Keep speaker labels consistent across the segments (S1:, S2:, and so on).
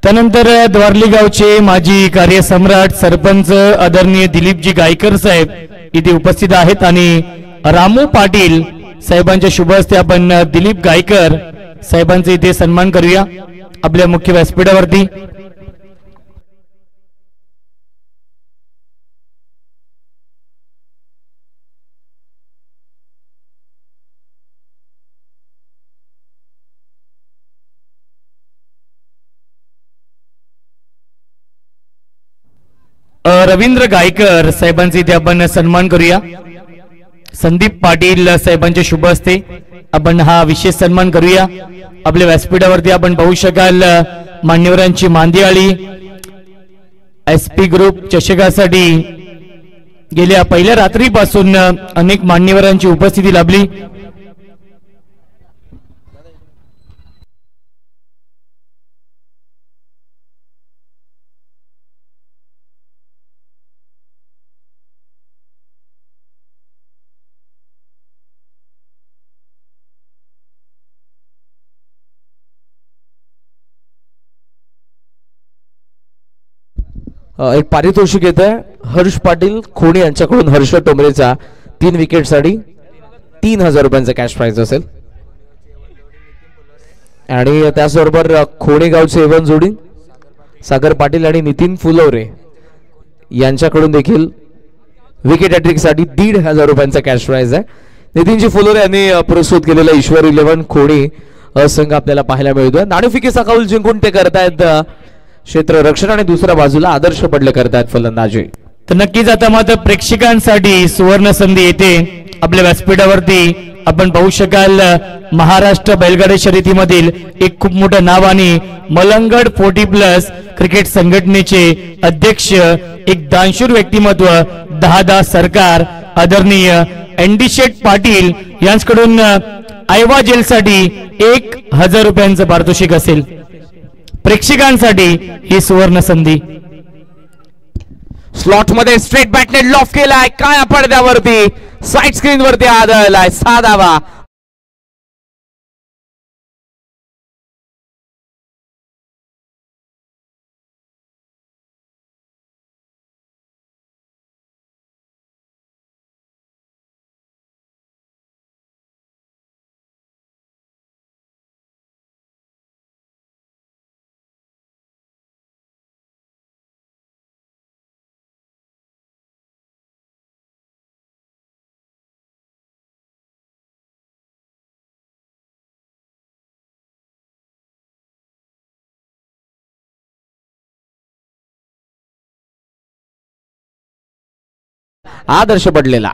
S1: त्यानंतर द्वारली गावचे माजी कार्यसम्राट सरपंच आदरणीय दिलीपजी गायकर साहेब इथे उपस्थित आहेत आणि रामू पाटील साहेबांच्या शुभ हस्ते आपण दिलीप गायकर साहेबांचा इथे सन्मान करूया आपल्या मुख्य व्यासपीठावरती। रवींद्र गायकर साहेबांचा इथे आपण सन्मान करूया। संदीप पाटील साहेबांच्या शुभ हस्ते आपण हा विशेष सन्मान करूया। आपल्या व्यासपीठावरती आपण पाहू शकाल मान्यवरांची मांदियाळी एसपी ग्रुप चषकासाठी गेल्या पहिल्या रात्रीपासून अनेक मान्यवरांची उपस्थिती लाभली।
S2: एक पारितोषिक येत आहे हर्ष पाटील खोणी यांच्याकडून हर्ष टोमरेचा 3 विकेटसाठी 3000 रुपयांचा कॅश प्राइज असेल आणि त्याचबरोबर खोणी गावचे एवन जोडी सागर पाटील आणि नितीन फुलवरे यांच्याकडून देखील विकेट हॅट्रिक साठी 1500 रुपयांचा कॅश प्राइज आहे। नितीनजी फुलवरे यांनी पुरस्कृत केलेला ईश्वर 11 खोणी संघ आपल्याला पाहायला मिळतोय। नाणेफेकीचा कौल जिंकून ते करतायत क्षेत्र रक्षण आणि दुसऱ्या बाजूला आदर्श पडले करतात फलंदाजी।
S1: तर नक्कीच आता मात्र प्रेक्षकांसाठी सुवर्ण संधी येते। आपल्या व्यासपीठावरती आपण पाहू शकाल महाराष्ट्र बैलगाडी शर्यतीमधील एक खूप मोठं नाव आणि मलंगड 40+ क्रिकेट संघटनेचे अध्यक्ष एक दानशूर व्यक्तिमत्व 10 सरकार आदरणीय एनडी शेठ पाटील यांच्याकडून आयवा जेलसाठी 1000 रुपयांचं पारितोषिक असेल। प्रेक्षकांसाठी ही सुवर्ण संधी।
S2: स्लॉट मध्ये स्ट्रेट बॅटने लॉफ केलाय काय पडद्यावरती साइड स्क्रीन वरती आदळलाय 6 धावा। आदर्श पडलेला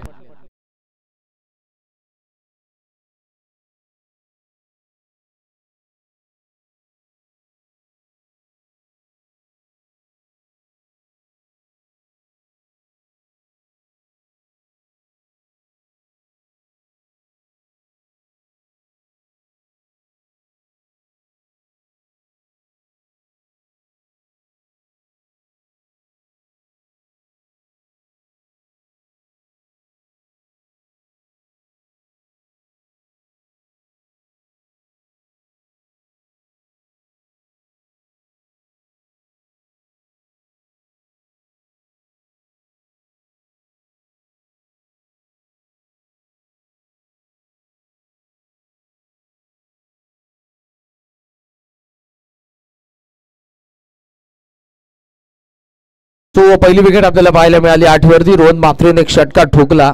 S2: तो पहिली विकेट आपल्याला पाहायला मिळाली 8 वरती। रोहन मात्रेने एक षटका ठोकला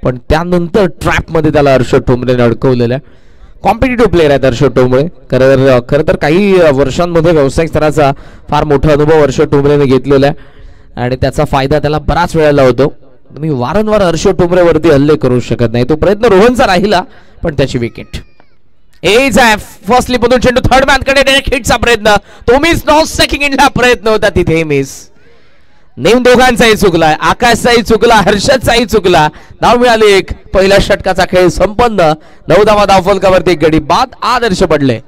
S2: पण त्यानंतर ट्रॅप मध्ये त्याला हर्ष टोमरेने अडकवलेला। कॉम्पिटिटिव्ह प्लेयर आहे हर्ष टोमरे। खरं तर काही वर्षांमध्ये व्यावसायिक स्तराचा फार मोठा अनुभव हर्ष टोमरेने घेतलेला आहे आणि त्याचा फायदा त्याला बराच वेळेला होतो। तुम्ही वारंवार हर्ष टोमरेवरती हल्ले करू शकत नाही। तो प्रयत्न रोहनचा राहिला पण त्याची विकेट एज आहे। फर्स्ट स्लिप मधून चेंडू थर्ड मॅन कडे डायरेक्ट हिटचा प्रयत्न तो मिस। नॉट सेकंड इनला प्रयत्न होता तिथे मिस। नेम दोघांचाही चुकलाय आकाशचाही चुकला हर्षदचाही चुकला। धाव मिळाली एक। पहिल्या षटकाचा खेळ संपन्न 9 धावा धावफलकावरती गडी बाद आदर्श पडले।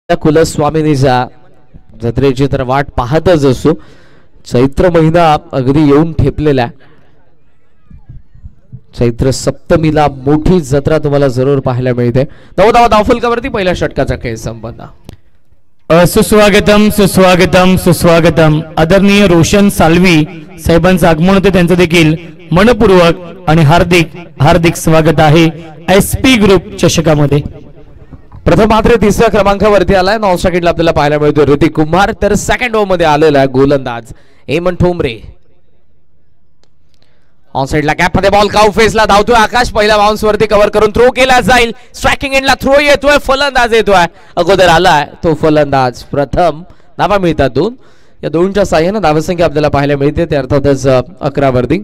S2: कुलस्वामिनीचा जत्रेची तर वाट पाहतच असतो. चैत्र महिना अगदी येऊन ठेपलेला. चैत्र सप्तमीला मोठी जत्रा तुम्हाला जरूर पाहायला मिळते. धावफलकावरती पहिल्या षटकाचा खेळ संपन्न.
S1: सुस्वागतम सुस्वागतम सुस्वागतम. आदरणीय रोशन साल्वी साहेबांचं आगमन होते, त्यांचं देखील मनपूर्वक आणि हार्दिक हार्दिक स्वागत आहे SP ग्रुप चषकामध्ये.
S2: प्रथम मात्र तिसऱ्या क्रमांकावरती आलाय नॉन स्ट्राईकला आपल्याला पाहायला मिळतो ऋतिक कुमार. तर सेकंड ओव्हर मध्ये आलेला गोलंदाज हेमंत ठोंबरे. ऑन साइडला गॅप मध्ये बॉल काऊ फेसला धावतोय आकाश. पहिल्या बाउन्स वरती कव्हर करून थ्रो केला जाईल. स्ट्रायकिंग एंडला थ्रो येतोय. फलंदाज येतोय. अगोदर आलाय तो फलंदाज. प्रथम धावा मिळतात 2. या 2च्या साह्याने धावसंख्या आपल्याला पाहायला मिळते ते अर्थातच 11 वरती.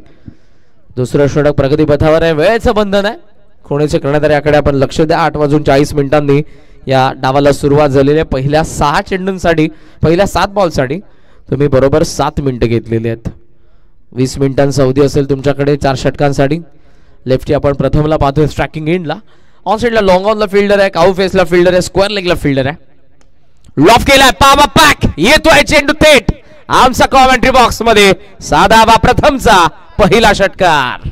S2: दुसरं षटक प्रगतीपथावर आहे. वेळेचं बंधन आहे. कोणीचे कर्णधार याकडे आपण लक्ष द्या. 8:40 या डावाला सुरुवात झालेली आहे. पहिल्या 6 चेंडूंसाठी पहिल्या 7 बॉलसाठी तुम्ही बरोबर 7 मिनिटं घेतलेली आहेत. 20 मिनिटांचा अवधी असेल तुमच्याकडे 4 षटकांसाठी. लेफ्टी आपण प्रथमला पाहतोय स्ट्रायकिंग एंडला. ऑन साइडला लॉंग ऑनला फिल्डर आहे. काऊ फेसला फिल्डर आहे. स्क्वेअर लेगला फिल्डर आहे. लॉफ केलाय. पावा पॅक येतोय चेंडू थेट आमचा कॉमेंट्री बॉक्स मध्ये. साधा प्रथमचा पहिला षटकार.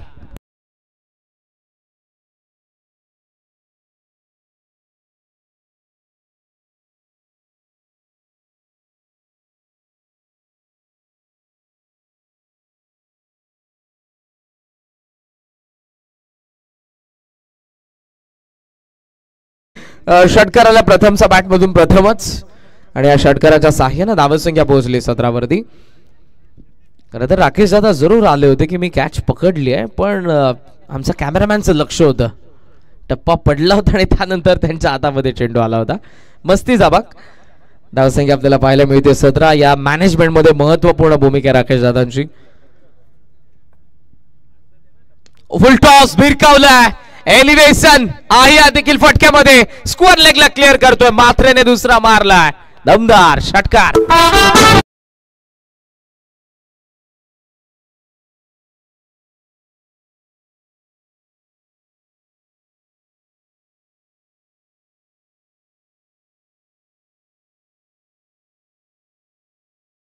S2: षटकाराला प्रथमचा बॅट मधून प्रथमच आणि या षटकाराच्या साह्याने धावसंख्या पोहोचली 17 वरती. खरं तर राकेश दादा जरूर आले होते की मी कॅच पकडली आहे, पण आमच्या कॅमेरामॅनचं लक्ष होतं. टप्पा पडला होता आणि त्यानंतर त्यांच्या हातामध्ये चेंडू आला होता. मस्ती जाबाक. धावसंख्या आपल्याला पाहायला मिळते 17. या मॅनेजमेंटमध्ये महत्वपूर्ण भूमिका आहे राकेश दादांची. फुल टॉस भिरकावलाय. एलिव्हेशन आहे देखील फटक्यामध्ये. स्क्वेअर लेगला क्लिअर करतोय. मात्रेने दुसरा मारलाय. दमदार षटकार.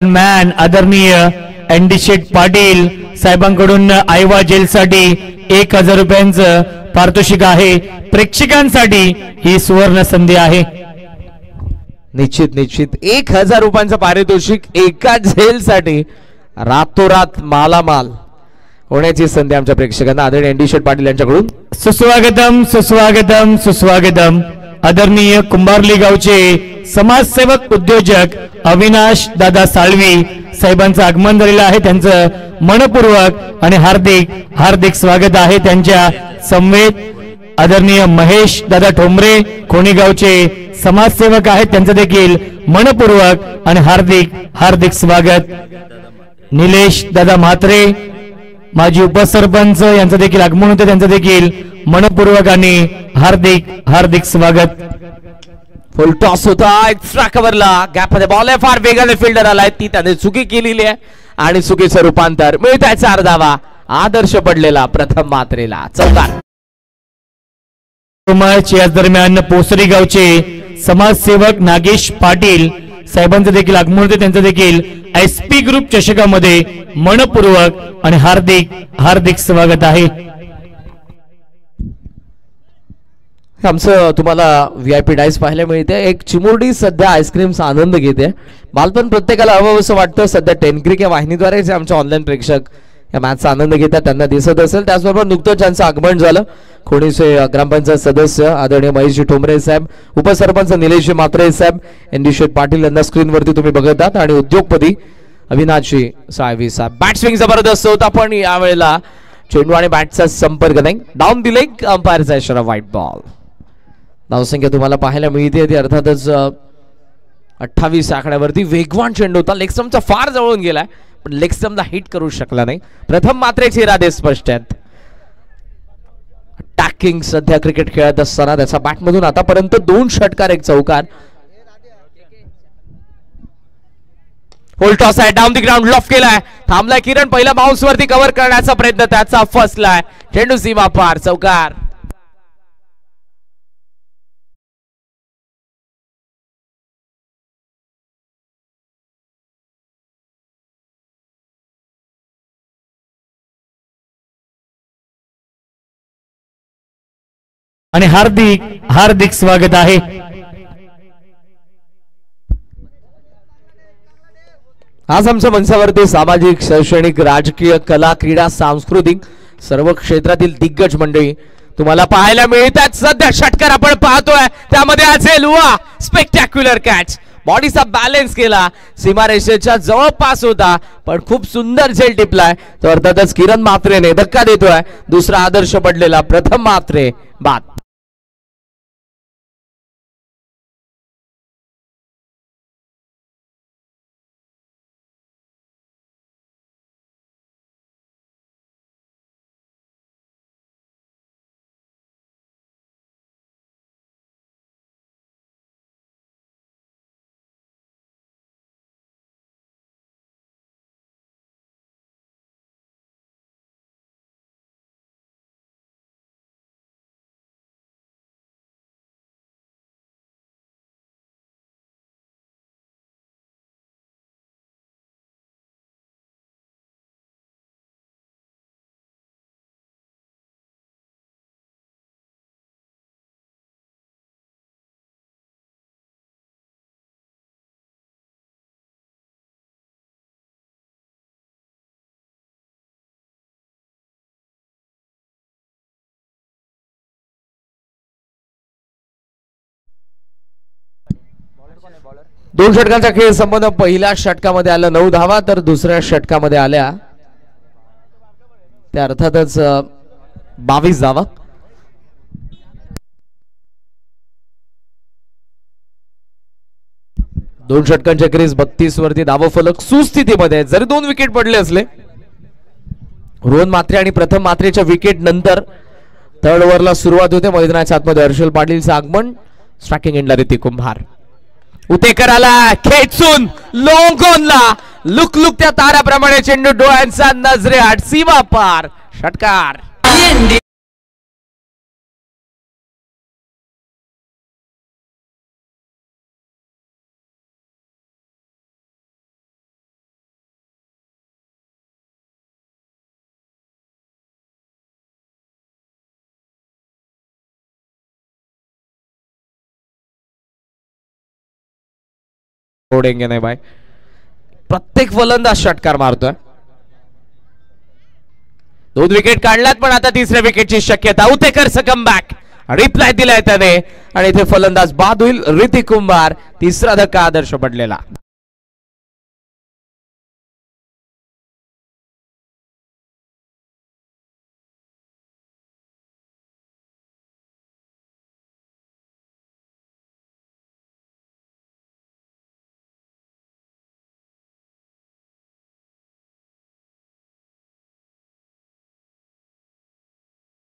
S1: मॅन आदरणीय एनडी शेठ पाटील साहेबांकडून आयवा जेलसाठी 1000 रुपयांचं पारितोषिक आहे. प्रेक्षकांसाठी ही सुवर्ण संधी आहे.
S2: निश्चित 1000 रुपयांचं पारितोषिक एका झेलसाठी. रातोरात मालामाल होण्याची संधी आमच्या प्रेक्षकांना आदरणीय एनडी शेठ पाटील यांच्याकडून.
S1: सुस्वागतम सुस्वागतम सुस्वागतम. आदरणीय कुंभारली गावचे समाजसेवक उद्योजक अविनाश दादा साळवी साहेबांचं आगमन झालेलं आहे. त्यांचं मनपूर्वक आणि हार्दिक हार्दिक स्वागत आहे. त्यांच्या समवेत आदरणीय महेश दादा ठोंबरे कोणीगावचे समाजसेवक आहेत. त्यांचं देखील मनपूर्वक आणि हार्दिक हार्दिक स्वागत. निलेश दादा म्हात्रे माजी उपसरपंच यांचं देखील आगमन होते. त्यांचं देखील मनपूर्वक आणि हार्दिक हार्दिक स्वागत.
S2: फुल टॉस होता. एक्स्ट्रा कव्हरला गॅप मध्ये बॉल आहे. फार वेगाने फिल्डर आलाय. ती त्याने चुकी केलेली आहे आणि चुकीचं रूपांतर मिळतंय 4 धावा. आदर्श पडलेला प्रथम मात्रेला. चौकार.
S1: याच दरम्यान पोसरी गावचे समाजसेवक नागेश पाटील साहेबांचं देखील आगमन होते. त्यांचं देखील SP ग्रुप चषकामध्ये मनपूर्वक आणि हार्दिक हार्दिक स्वागत आहे.
S2: आमचं तुम्हाला VIP डाईस पाहायला मिळते. एक चिमुरडी सध्या आईस्क्रीमचा आनंद घेते. बालपण प्रत्येकाला हवं असं वाटतं. सध्या 10 क्रिक या वाहिनीद्वारे जे आमचे ऑनलाईन प्रेक्षक या मॅचचा आनंद घेतात त्यांना दिसत असेल. त्याचबरोबर नुकतंच ज्यांचं आगमन झालं खोणीचे ग्रामपंचायत सदस्य आदरणीय महेशजी ठोंबरे साहेब, उपसरपंच निलेशजी म्हात्रे साहेब, एनडी शेठ पाटील यांना स्क्रीनवरती तुम्ही बघत आहात आणि उद्योगपती अविनाशजी साळवी साहेब. बॅट स्विंग जबरदस्त होता पण यावेळेला चेंडू आणि बॅटचा संपर्क नाही. डाऊन द लेग अंपायरचा इशारा व्हाईट बॉल. धावसंख्या तुम्हाला पाहायला मिळते ती अर्थातच 28 आकड्यावरती. वेगवान चेंडू होता. लेग स्टंपचा फार जवळून गेलाय पण लेग स्टंपला हिट करू शकला नाही. प्रथम मात्रेचे इरादे स्पष्ट आहेत. अटॅकिंग सध्या क्रिकेट खेळत असताना त्याचा बॅटमधून आतापर्यंत 2 षटकार 1 चौकार. होल टॉस आहे. डाऊन द ग्राउंड लॉफ केलाय. थांबलाय किरण. पहिला बाउन्स वरती कव्हर करण्याचा प्रयत्न त्याचा फसलाय. चेंडू सीमा पार. चौकार.
S1: आणि हार्दिक हार्दिक स्वागत आहे.
S2: आज आमच्या मंचावरती सामाजिक, शैक्षणिक, राजकीय, कला, क्रीडा, सांस्कृतिक सर्व क्षेत्रातील दिग्गज मंडळी तुम्हाला पाहायला मिळतात. सध्या षटकार आपण पाहतोय त्यामध्ये असेल वा स्पेक्टॅक्युलर कॅच, बॉडीचा बॅलन्स केला, सीमारेषेच्या जवळपास होता पण खूप सुंदर झेल टिपलाय. तर अर्थातच किरण म्हात्रेने धक्का देतोय. दुसरा आदर्श पडलेला प्रथम म्हात्रे बाद. दोन षटकांचा खेळ संपन्न. पहिल्या षटकामध्ये आलं 9 धावा तर दुसऱ्या षटकामध्ये आल्या त्या अर्थातच 22 धावा. दोन षटकांच्या क्रीज 32 वरती धाव फलक सुस्थितीमध्ये. जरी 2 विकेट पडले असले रोहन म्हात्रे आणि प्रथम म्हात्रेच्या विकेट नंतर थर्ड ओव्हरला सुरुवात होते. मैदानाच्या आतमध्ये हर्षल पाटीलचं आगमन. स्ट्रायकिंग एंडला ऋतिक कुंभार. उतेकराला खेचून लॉंग ऑनला लुक त्या ताराप्रमाणे चेंडू डोळ्यांचा नजरेआड सीमा पार. षटकार. सोडेंगे नाही बाय. प्रत्येक फलंदाज षटकार मारतोय. 2 विकेट काढल्यात पण आता तिसऱ्या विकेटची शक्यता. उतेकरचं कमबॅक रिप्लाय दिलाय त्याने आणि इथे फलंदाज बाद होईल. ऋतिक कुंभार. तिसरा धक्का आदर्श पडलेला.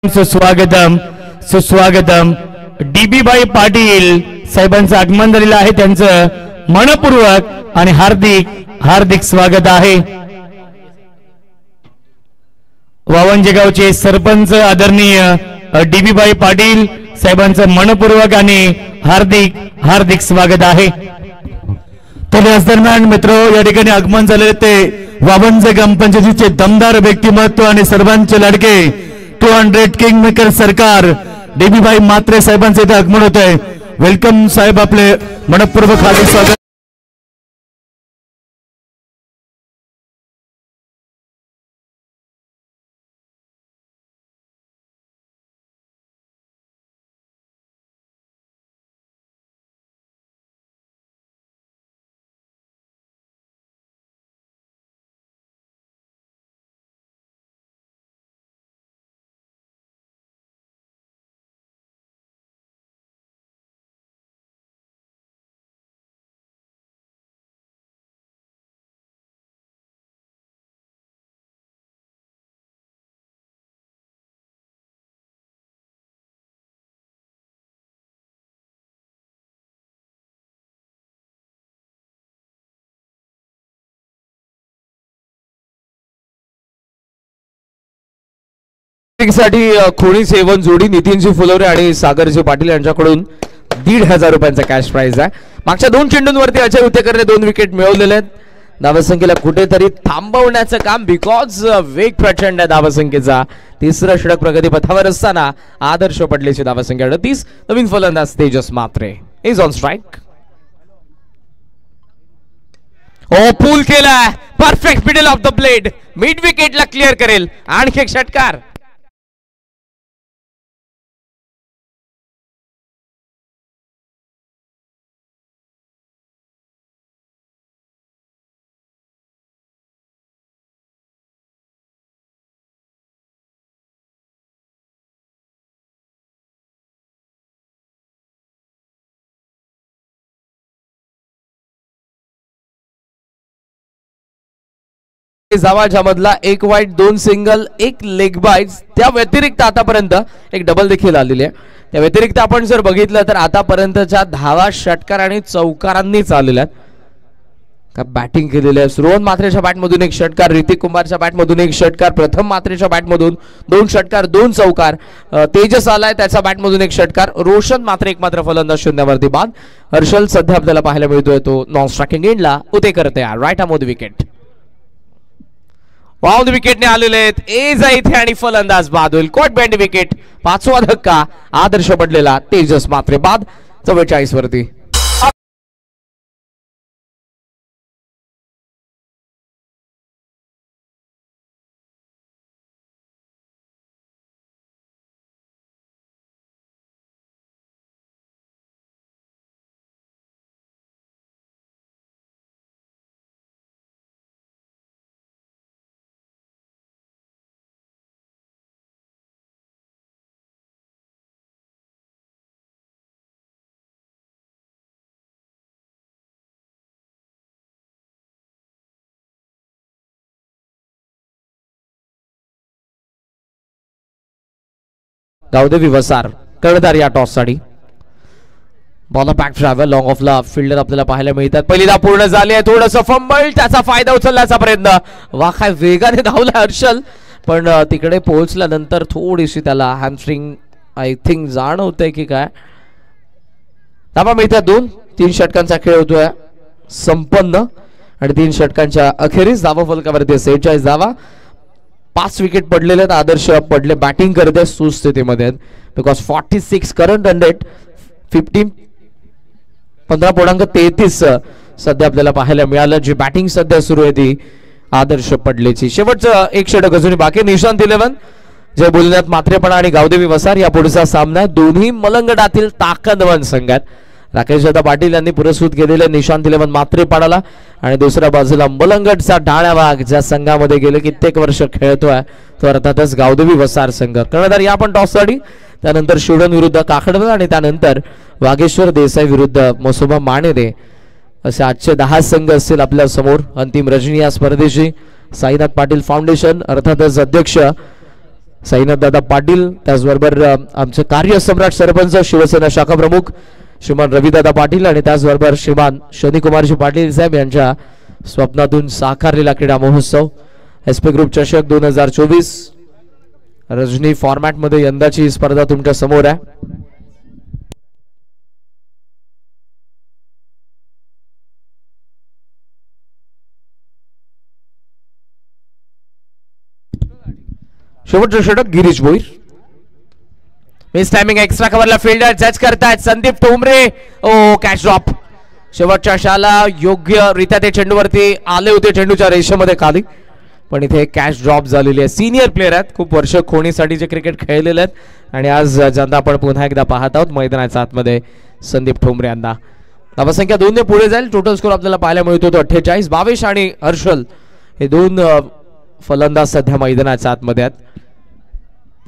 S1: सुस्वागतम सुस्वागतम. डीबी भाई पाटील साहेबांचं आगमन झालेलं आहे. त्यांचं मनपूर्वक आणि हार्दिक हार्दिक स्वागत आहे. वावंजेगावचे सरपंच आदरणीय डीबी भाई पाटील साहेबांचं मनपूर्वक आणि हार्दिक हार्दिक स्वागत आहे. तर याच दरम्यान मित्र या ठिकाणी आगमन झालेले ते वावंजे ग्रामपंचायतीचे दमदार व्यक्तिमत्व आणि सर्वांचे लाडके 200 किंग मेकर सरकार डीबी भाई म्हात्रे साहेबांचे इथे आगमन होत आहे. वेलकम साहेब, आपले मनपूर्वक हार्दिक स्वागत.
S2: साठी खोणी सेवन जोडी नितीनजी फुलवरे आणि सागरजी पाटील यांच्याकडून 1,500 रुपयांचा कॅश प्राइज आहे. मागच्या 2 चेंडूंवरती अजय उतेकरने 2 विकेट मिळवलेले आहेत. धावसंख्येला कुठेतरी थांबवण्याचं काम, बिकॉज वेग प्रचंड आहे धावसंख्येचा. तिसरं षटक प्रगती पथावर असताना आदर्श पडलेची धावसंख्या 38. नवीन फलंदाज Tejas Mhatre is on strike. ओ पूल केलाय, perfect middle of the blade, mid विकेटला क्लिअर करेल. आणखी एक षटकार. मधला एक वाईट, 2 सिंगल, 1 लेग बाईट. त्या व्यतिरिक्त आतापर्यंत एक डबल देखील आलेली आहे. त्या व्यतिरिक्त आपण जर बघितलं तर आतापर्यंतच्या धावा षटकार आणि चौकारांनीच आलेल्या आहेत. का बॅटिंग केलेली आहे. रोहन मात्रेच्या बॅटमधून एक षटकार, ऋतिक कुमारच्या बॅटमधून एक षटकार, प्रथम मात्रेच्या बॅटमधून 2 षटकार 2 चौकार, तेजस आलाय त्याच्या बॅटमधून एक षटकार, रोशन मात्र एक मात्र फलंदाज शून्यावरती बाद. हर्षल सध्या आपल्याला पाहायला मिळतोय तो नॉन स्ट्रायकिंग एंडला उते करते राईट आमोद विकेट. वाऊंड विकेटने आलेले आहेत एज इथे आणि फलंदाज बाद होईल. Coat band wicket. 5वा धक्का. आदर्श पडलेला तेजस मात्रे बाद 44 वरती. गावदेवी वसार कर्णधार या टॉस साठी. बॉल बॅक ड्रायव्हर लॉंग ऑफला फिल्डर आपल्याला पाहायला मिळतात. पहिली धाव पूर्ण झाली आहे. थोडंसं फंबल, त्याचा फायदा उचलण्याचा प्रयत्न. वा काय वेगाने धावला हर्षल, पण तिकडे पोहोचल्यानंतर थोडीशी त्याला हॅमस्ट्रिंग आय थिंक जाणवतंय की काय. धावा मिळतात 2. 3 षटकांचा खेळ होतोय संपन्न आणि 3 षटकांच्या अखेरीस धावा फलकावरती 46 धावा. 5 विकेट पडलेले आहेत. आदर्श पडले बॅटिंग करते सुस्थितीमध्ये बिकॉज 46 करंट 100 15.33 सध्या आपल्याला पाहायला मिळालं. जी बॅटिंग सध्या सुरू आहे ती आदर्श पडलेची. शेवटचं एक षटक अजून बाकी. निशांत 11 जे बोलण्यात मात्रेपणा आणि गावदेवी वसार या पुढचा सामना. दोन्ही मलंगडातील ताकदवान संघ आहेत. राकेश दादा पाटील यांनी पुरस्कृत केलेले निशांत 11 मात्रेपणाला आणि दुसऱ्या बाजूला मलंगडचा डाण्या वाघ ज्या संघामध्ये गेले कित्येक वर्ष खेळतोय तो अर्थातच गावदेवी वसार संघ. कर्णधार या पण टॉससाठी. त्यानंतर शिवडन विरुद्ध काकडवन आणि त्यानंतर वागेश्वर देसाई विरुद्ध मसोबा मानेदे असे आजचे 10 संघ असतील आपल्या समोर. अंतिम रजनी या स्पर्धेची. साईनाथ पाटील फाउंडेशन अर्थातच अध्यक्ष साईनाथ दादा पाटील, त्याचबरोबर आमचे कार्यसम्राट सरपंच शिवसेना शाखा प्रमुख श्रीमान रविदादा पाटील आणि त्याचबरोबर श्रीमान शनिकुमारजी पाटील साहेब यांच्या स्वप्नातून साकारलेला क्रीडा महोत्सव एसपी ग्रुप चषक 2024 रजनी फॉर्मॅट मध्ये यंदाची स्पर्धा तुमच्या समोर आहे. शेवटचं षटक Girish Bhoir. Miss timing extra कव्हरला फिल्डर जज करतायत संदीप ठोंबरे. ओ कॅच ड्रॉप. शेवटच्या शाला योग्यरित्या ते चेंडूवरती आले होते चेंडूच्या रेषेमध्ये खाली, पण इथे कॅच ड्रॉप झालेली आहे. सिनियर प्लेयर आहेत, खूप वर्ष खोणीसाठीचे क्रिकेट खेळलेले आहेत आणि आज ज्यांना आपण पुन्हा एकदा पाहत आहोत मैदानाच्या आतमध्ये संदीप ठोंबरे यांना. धावसंख्या 2 ने पुढे जाईल. टोटल स्कोर आपल्याला पाहायला मिळतो तो 48. भावेश आणि हर्षल हे 2 फलंदाज सध्या मैदानाच्या आतमध्ये आहेत.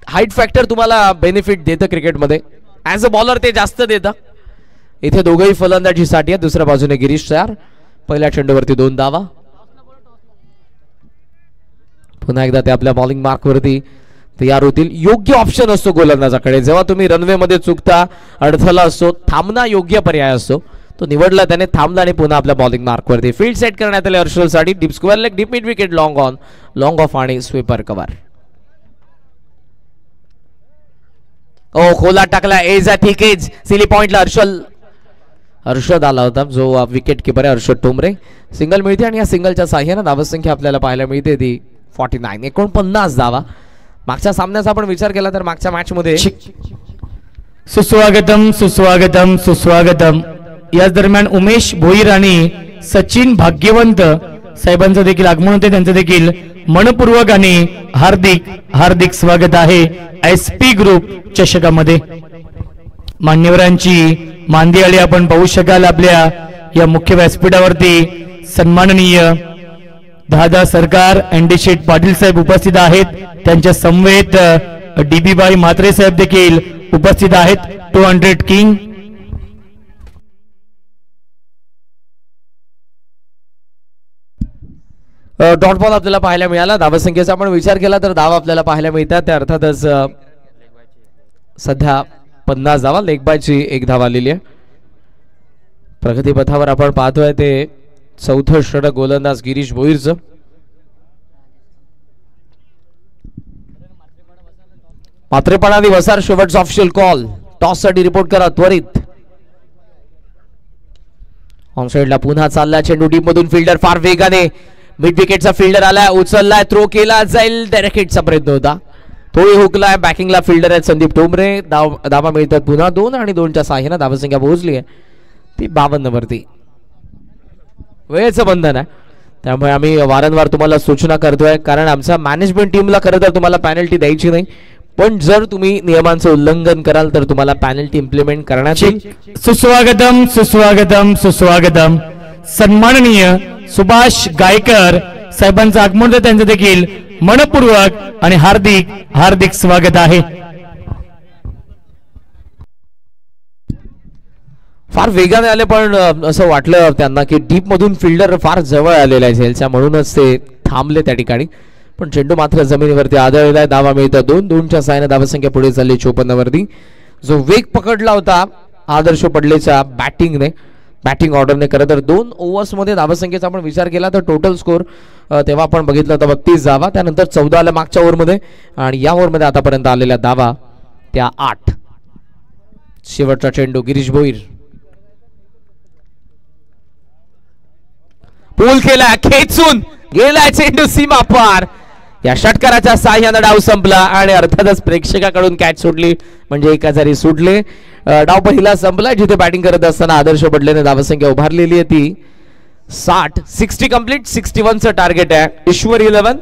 S2: हाईट फॅक्टर तुम्हाला बेनिफिट देतं क्रिकेटमध्ये. ॲज अ बॉलर ते जास्त देतं. इथे दोघंही फलंदाजीसाठी आहेत. दुसऱ्या बाजूने गिरीश तयार. पहिल्या चेंडूवरती 2 धावा. पुन्हा एकदा ते आपल्या बॉलिंग मार्कवरती तयार होतील. योग्य ऑप्शन असतो गोलंदाजाकडे. जेव्हा तुम्ही रनवे मध्ये चुकता, अडथळा असतो, थांबणं योग्य पर्याय असतो. तो निवडला त्याने, थांबला आणि पुन्हा आपल्या बॉलिंग मार्कवरती फील्ड सेट करण्यात आले हर्षलसाठी. Deep square leg, deep mid wicket, long on, long off आणि स्वीपर कव्हर. ओ खोला टाकला एज ठीक एज. सिली पॉइंटला हर्षल हर्षद आला होता, जो विकेट किपर आहे हर्षद ठोंबरे. सिंगल मिळते आणि या सिंगलच्या साह्यानं धावसंख्या आपल्याला पाहायला मिळते ती 49, 49 धावा. मागच्या सामन्याचा आपण विचार केला तर मागच्या मॅच मध्ये
S1: सुस्वागतम सुस्वागतम सुस्वागतम. याच दरम्यान उमेश भोईर आणि सचिन भाग्यवंत साहेबांचं देखील आगमन होते. त्यांचं देखील मनपूर्वक आणि हार्दिक हार्दिक स्वागत आहे SP ग्रुप चषकामध्ये. मान्यवरांची मांदियाळी आपण पाहू शकाल आपल्या या मुख्य व्यासपीठावरती. सन्माननीय दादा सरकार एनडी शेठ पाटील साहेब उपस्थित आहेत. त्यांच्या समवेत DB बाई म्हात्रे साहेब देखील उपस्थित आहेत. 200 किंग.
S2: डॉट बॉल आपल्याला पाहायला मिळाला. धावसंख्येचा आपण विचार केला तर धावा आपल्याला पाहायला मिळतात. त्या अर्थातच सध्या 50 धावा. लेग बायची 1 धाव आलेली आहे. प्रगतीपथावर आपण पाहतोय ते चौथं षटक गोलंदाज गिरीश भोईरचं. मात्रेपाडा वसार शेवटचा ऑफिशियल कॉल. टॉस साठी रिपोर्ट करा त्वरित. ऑन साइडला पुन्हा चालला चेंडू. डीप मधून फिल्डर फार वेगाने. मिड विकेटचा फिल्डर आलाय, उचललाय, थ्रो केला जाईल. डायरेक्ट हिटचा प्रयत्न होता, तोही हुकलाय. बॅकिंगला फिल्डर आहेत संदीप ठोंबरे. धावा मिळतात पुन्हा 2 आणि 2च्या साह्यानं धावसंख्या पोहोचली आहे ती 52 वरती. वेळेचं बंधन आहे, त्यामुळे आम्ही वारंवार तुम्हाला सूचना करतोय, कारण आमच्या मॅनेजमेंट टीमला खरं तर तुम्हाला पॅनल्टी द्यायची नाही, पण जर तुम्ही नियमांचं उल्लंघन कराल तर तुम्हाला पॅनल्टी इम्प्लिमेंट करण्याची.
S1: सुस्वागतम सुस्वागतम सुस्वागतम. सन्माननीय सुभाष गायकर साहेबांचं आगमन होतं. त्यांचं देखील मनपूर्वक आणि हार्दिक हार्दिक स्वागत आहे.
S2: फार वेगाने आले, पण असं वाटलं त्यांना की डीप मधून फिल्डर फार जवळ आलेला आहे झेलच्या, म्हणूनच ते थांबले त्या ठिकाणी. पण चेंडू मात्र जमिनीवरती आदळलाय. धावा मिळतात 2-2च्या साह्याने धावसंख्या पुढे चालली 54 वरती. जो वेग पकडला होता आदर्श पडलेच्या बॅटिंगने, बॅटिंग ऑर्डरने, खरं तर 2 ओव्हर्स मध्ये धावसंख्येचा आपण विचार केला तर टोटल स्कोर तेव्हा आपण बघितलं तर 32 धावा. त्यानंतर 14 आल्या मागच्या ओव्हरमध्ये आणि या ओव्हरमध्ये आतापर्यंत आलेल्या धावा त्या 8. शेवटचा चेंडू गिरीश भोईर. पूल केला, खेचून गेला चेंडू सीमा पार. या षटकाराच्या साह्याने डाव संपला आणि अर्थातच प्रेक्षकाकडून कॅच सुटली, म्हणजे 1 हजारी सुटले. डाव पहिला संपला जिथे बॅटिंग करत असताना आदर्श पडलेने धावसंख्या उभारलेली आहे ती 60. 60 कंप्लीट. 61चं टार्गेट आहे. ईश्वर 11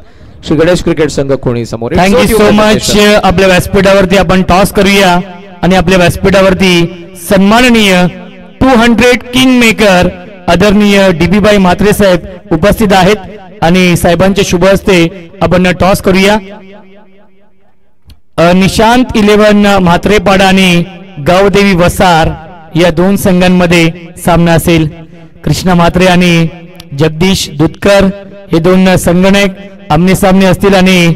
S2: श्री गणेश क्रिकेट संघ कोणी समोर.
S1: Thank you so much. आपल्या व्यासपीठावरती आपण टॉस करूया आणि आपल्या व्यासपीठावरती सन्माननीय 200 किंग मेकर आदरणीय DB बाई म्हात्रे साहेब उपस्थित आहेत आणि साहेबांच्या शुभ हस्ते आपण टॉस करूया. निशांत 11 म्हात्रेपाडा आणि गावदेवी वसार या 2 संघांमध्ये सामना असेल. कृष्णा म्हात्रे आणि जगदीश दुधकर हे 2 संगणक आमने सामने असतील आणि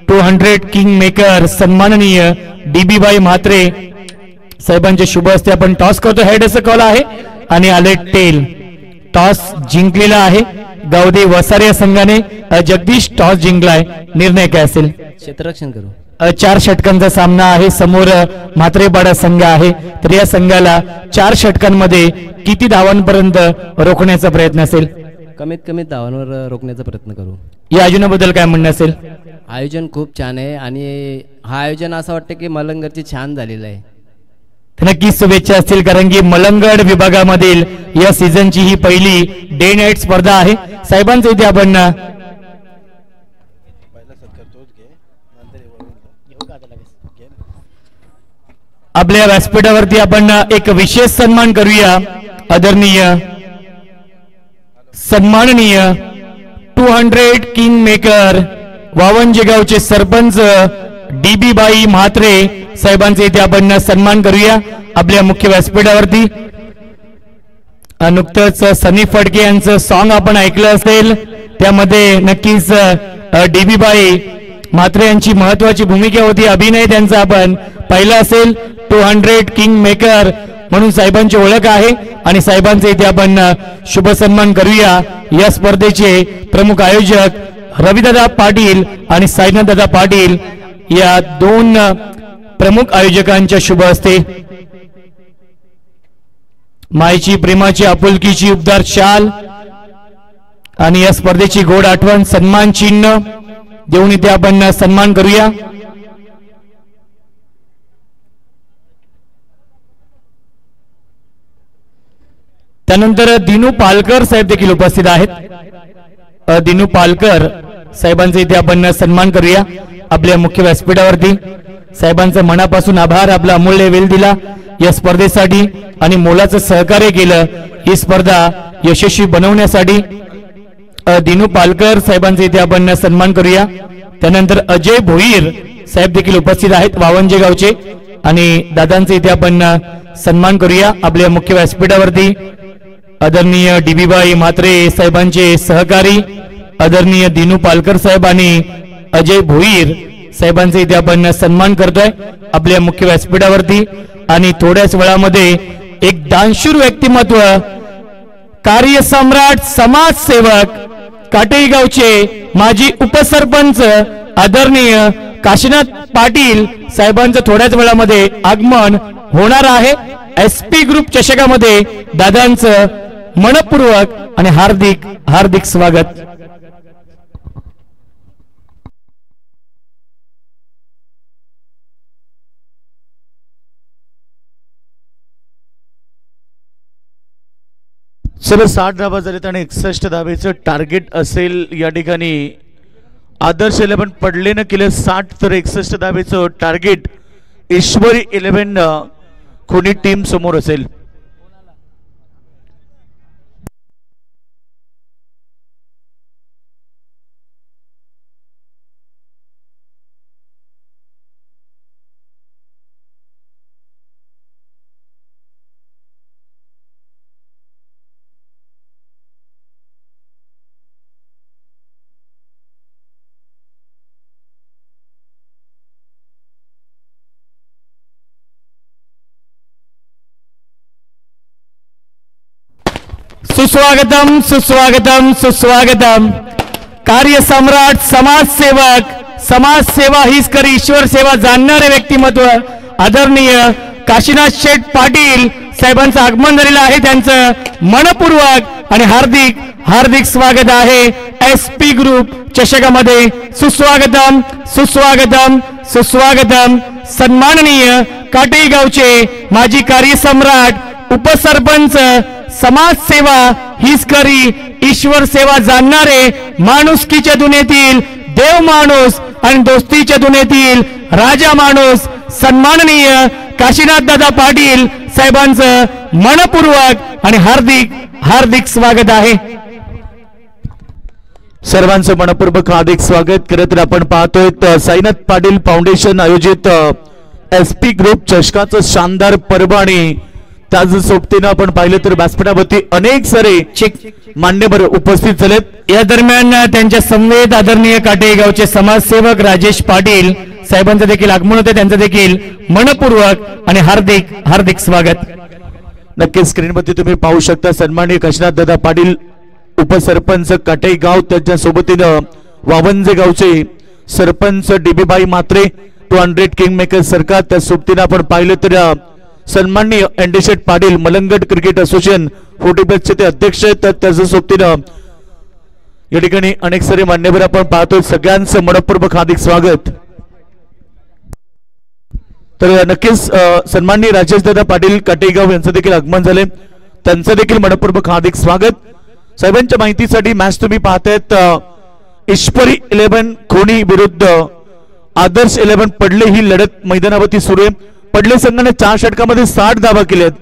S1: 200 किंग मेकर सन्माननीय DB बाई म्हात्रे साहेबांच्या शुभ हस्ते आपण टॉस करतो. हेड असं कॉल आहे आणि आले टेल. टॉस जिंकलेला आहे गावदेवी वसार या संघाने. जगदीश टॉस जिंकलाय. निर्णय काय असेल?
S3: क्षेत्ररक्षण करू.
S1: 4 षटकांचा सामना आहे. समोर म्हात्रेपाडा संघ आहे, तर या संघाला 4 षटकांमध्ये किती धावांपर्यंत रोखण्याचा प्रयत्न असेल?
S3: कमीत कमी धावांवर रोखण्याचा प्रयत्न करू.
S1: या आयोजनाबद्दल काय म्हणणं असेल?
S3: आयोजन खूप छान आहे आणि हा आयोजन असं वाटतं की मलंगरची छान झालेलं आहे.
S1: नक्कीच शुभेच्छा असतील, कारण की मलंगड विभागामधील या सीझनची ही पहिली डे नाईट स्पर्धा आहे. साहेबांचं इथे आपण आपल्या व्यासपीठावरती आपण एक विशेष सन्मान करूया. आदरणीय सन्माननीय 200 किंग मेकर वावंजेगावचे सरपंच DB बाई म्हात्रे साहेबांचे इथे आपण सन्मान करूया आपल्या मुख्य व्यासपीठावरती. नुकतंच सनी फडके यांचं सॉन्ग आपण ऐकलं असेल, त्यामध्ये नक्कीच DB बाई म्हात्रे यांची महत्वाची भूमिका होती. अभिनय त्यांचा आपण पाहिला असेल. 200 किंग मेकर म्हणून साहेबांची ओळख आहे आणि साहेबांचे इथे आपण शुभ सन्मान करूया. या स्पर्धेचे प्रमुख आयोजक रविदादा पाटील आणि साईनाथदादा पाटील या 2 प्रमुख आयोजकांच्या शुभ हस्ते. मायची प्रेमाची आपुलकीची उबदार शाल आणि या स्पर्धेची गोड आठवण सन्मान चिन्ह देऊन इथे आपण सन्मान करूया। त्यानंतर दिनू पालकर साहेब देखील उपस्थित आहेत। दिनू पालकर साहेबांचा इथे आपण सन्मान करूया आपल्या मुख्य व्यासपीठावरती। साहेबांचं मनापासून आभार, आपला अमूल्य वेळ दिला या स्पर्धेसाठी आणि मोलाचं सहकार्य केलं ही स्पर्धा यशस्वी बनवण्यासाठी। दिनू पालकर साहेबांचा इथे आपण सन्मान करूया। त्यानंतर अजय भोईर साहेब देखील उपस्थित आहेत वावंजे गावचे आणि दादांचा इथे आपण सन्मान करूया आपल्या मुख्य व्यासपीठावरती। आदरणीय डीबीबाई म्हात्रे साहेबांचे सहकारी आदरणीय दिनू पालकर साहेब आणि अजय भोईर साहेबांचा इथे आपण सन्मान करतोय आपल्या मुख्य व्यासपीठावरती। आणि थोड्याच वेळामध्ये एक दानशूर व्यक्तिमत्व, कार्यसम्राट, समाजसेवक, काटेई गावचे माजी उपसरपंच आदरणीय काशीनाथ पाटील साहेबांचं थोड्याच वेळामध्ये आगमन होणार आहे। एसपी ग्रुप चषकामध्ये दादांचं मनपूर्वक आणि हार्दिक हार्दिक स्वागत।
S4: सर्व 60 धावा झालेत आणि 61 धावेचं टार्गेट असेल या ठिकाणी। आदर्श 11 पडले न केले 60 तर 61 धावेचं टार्गेट ईश्वरी 11 कोणी टीम समोर असेल।
S1: सुस्वागतम सुस्वागतम सुस्वागतम। कार्यसम्राट, समाजसेवक, समाजसेवा हीच खरी ईश्वर सेवा जाणणारे व्यक्तिमत्व आदरणीय काशीनाथ शेठ पाटील साहेबांचं आगमन झालेलं आहे। त्यांचं मनपूर्वक आणि हार्दिक हार्दिक स्वागत आहे एसपी ग्रुप चषकामध्ये। सुस्वागतम सुस्वागतम सुस्वागतम। सन्माननीय काटेई गावचे माजी कार्यसम्राट, उपसरपंच, समाजसेवा हीच खरी ईश्वर सेवा जाणणारे, माणुसकीच्या दुनियेतील देव माणूस आणि दोस्तीच्या दुनियेतील राजा माणूस सन्माननीय काशीनाथ दादा पाटील साहेबांचं मनपूर्वक आणि हार्दिक हार्दिक स्वागत आहे।
S4: सर्वांचं मनपूर्वक हार्दिक स्वागत करत आपण पाहतोय साईनाथ पाटील फाउंडेशन आयोजित एसपी ग्रुप चषकाचं शानदार पर्व आणि त्याच सोबतीनं आपण पाहिलं तर व्यासपीठावरती अनेक सारे मान्यवर उपस्थित झालेत।
S1: या दरम्यान त्यांच्या समवेत आदरणीय काटेई गावचे समाजसेवक राजेश पाटील साहेबांचं देखील आगमन होते, त्यांचं देखील मनपूर्वक आणि हार्दिक हार्दिक स्वागत।
S4: नक्की स्क्रीनवरती तुम्ही पाहू शकता सन्माननीय काशीनाथ दादा पाटील उपसरपंच काटेई गाव, त्यांच्या सोबतीनं वावंजे गावचे सरपंच डीबीबाई म्हात्रे 200 किंग मेकर सरकार, त्या सोबतीनं आपण पाहिलं तर सन्माननीय एनडी पाटील मलंगट क्रिकेट असोसिएशन 40+ ते अध्यक्ष आहेत, त्याच्या सोबतीनं या ठिकाणी अनेक सारे मान्यवर आपण पाहतोय। सगळ्यांचं मनपूर्वक हार्दिक स्वागत। तर नक्कीच सन्माननीय राजेश दादा पाटील काटेगाव यांचं देखील आगमन झाले, त्यांचं देखील मनपूर्वक हार्दिक स्वागत। साहेबांच्या माहितीसाठी मॅच तुम्ही पाहतायत ईश्वरी 11 खोणी विरुद्ध आदर्श 11 पडले ही लढत मैदानावरती सुरू आहे। पडले संघाने 4 षटकामध्ये 60 धावा केल्यात,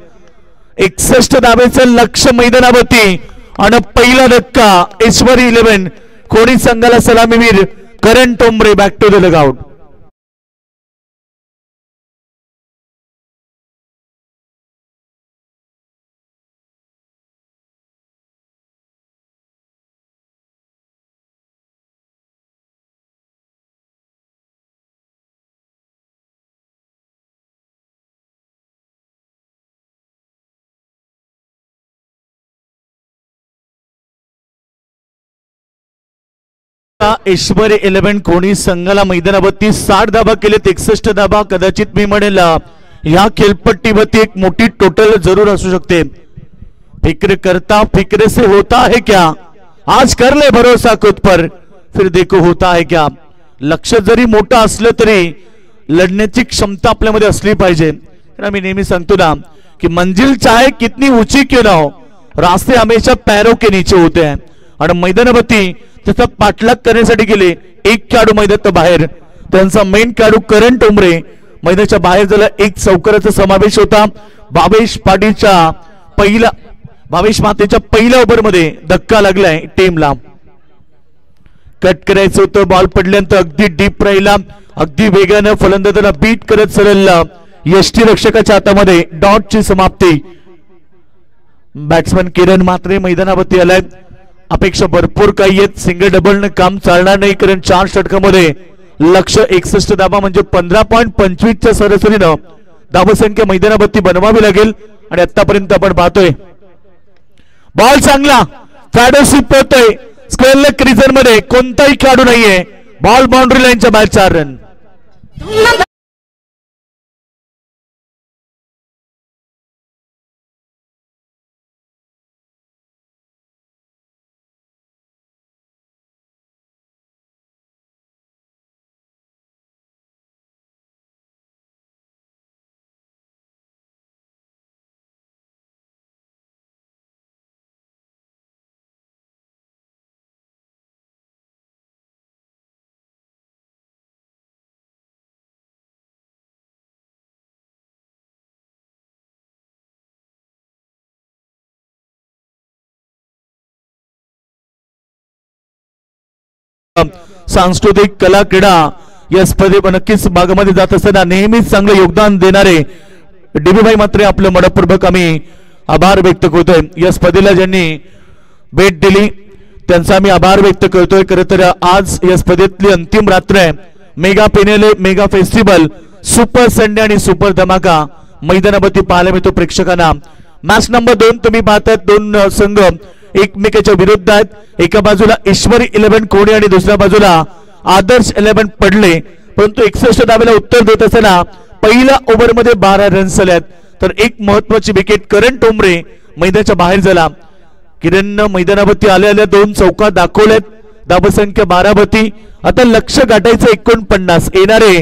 S4: 61 धावेचं लक्ष्य मैदानावरती आणि पहिला धक्का ईश्वरी 11 खोणी संघाला सलामीवीर करण Tombre back to the dugout. ईश्वरी 11 कोणी संघाला मैदानावरती 60 धावा केलेत, 61 धावा कदाचित मी म्हणेल या खेळपट्टीवरती एक मोठी टोटल जरूर असू शकते। फिक्र करता फिक्र से होता है क्या, आज कर ले भरोसा खुद पर फिर देखो होता है क्या. लक्ष जरी मोठं असलं तरी लढण्याची क्षमता आपल्यामध्ये असली पाहिजे. मी नेहमी सांगतो ना कि मंजिल चाहे कितनी ऊंची क्यों ना हो, रास्ते हमेशा पैरों के नीचे होते हैं. आणि मैदानावरती त्याचा पाठलाग करण्यासाठी गेले एक खेळाडू मैदानात बाहेर, त्यांचा मेन खेळाडू करण टोंबरे मैदानाच्या बाहेर झाला. एक चौकाराचा समावेश होता. भावेश मातेच्या पहिल्या ओव्हर मध्ये धक्का लागलाय टीमला. कट करायचं होतं, बॉल पडल्यानंतर अगदी डीप राहिला, अगदी वेगानं फलंदाजाला बीट करत सरळ यष्टीरक्षकाच्या हातामध्ये डॉटची समाप्ती. बॅट्समन किरण मात्रे मैदानावरती आलाय. अपेक्षा भरपूर काही आहेत, सिंगल डबल काम चालणार नाही कारण 4 षटकामध्ये लक्ष 61 धावा म्हणजे 15.25च्या सरासरीनं धावसंख्या मैदानावरती बनवावी लागेल. आणि आतापर्यंत आपण पाहतोय बॉल चांगला फॅडोशिप होतोय. स्क्वेअर लेग क्रिजर मध्ये कोणताही खेळाडू नाहीये. बॉल बाउंड्री लाईनच्या बाहेर 4 रन. सांस्कृतिक कला क्रीडा या स्पर्धेत नक्कीच भागामध्ये जात असताना नेहमीच चांगले योगदान देणारे डीबी भाई मात्रे आपलं मनपूर्वक आम्ही आभार व्यक्त करतोय. या स्पर्धेला ज्यांनी भेट दिली त्यांचा आम्ही आभार व्यक्त करतोय. खरं तर आज या स्पर्धेतली अंतिम रात्र आहे. मेगा पेनेले मेगा फेस्टिवल सुपर संडे आणि सुपर धमाका मैदानावरती पाहायला मिळतो प्रेक्षकांना. मॅच नंबर 2 तुम्ही पाहतात. 2 संघ एकमेकांच्या विरुद्ध आहेत. एका बाजूला ईश्वरी 11 कोणी आणि दुसऱ्या बाजूला आदर्श 11 पडले. परंतु 61 धावेला उत्तर देत असताना पहिल्या ओव्हर मध्ये 12 रन्स झाल्यात. तर एक महत्वाची विकेट करण टोंबरे मैदानाच्या बाहेर झाला. किरण मैदानावरती आलेल्या 2 चौका दाखवल्यात. धावसंख्या 12 वरती. आता लक्ष गाठायचं 49. येणारे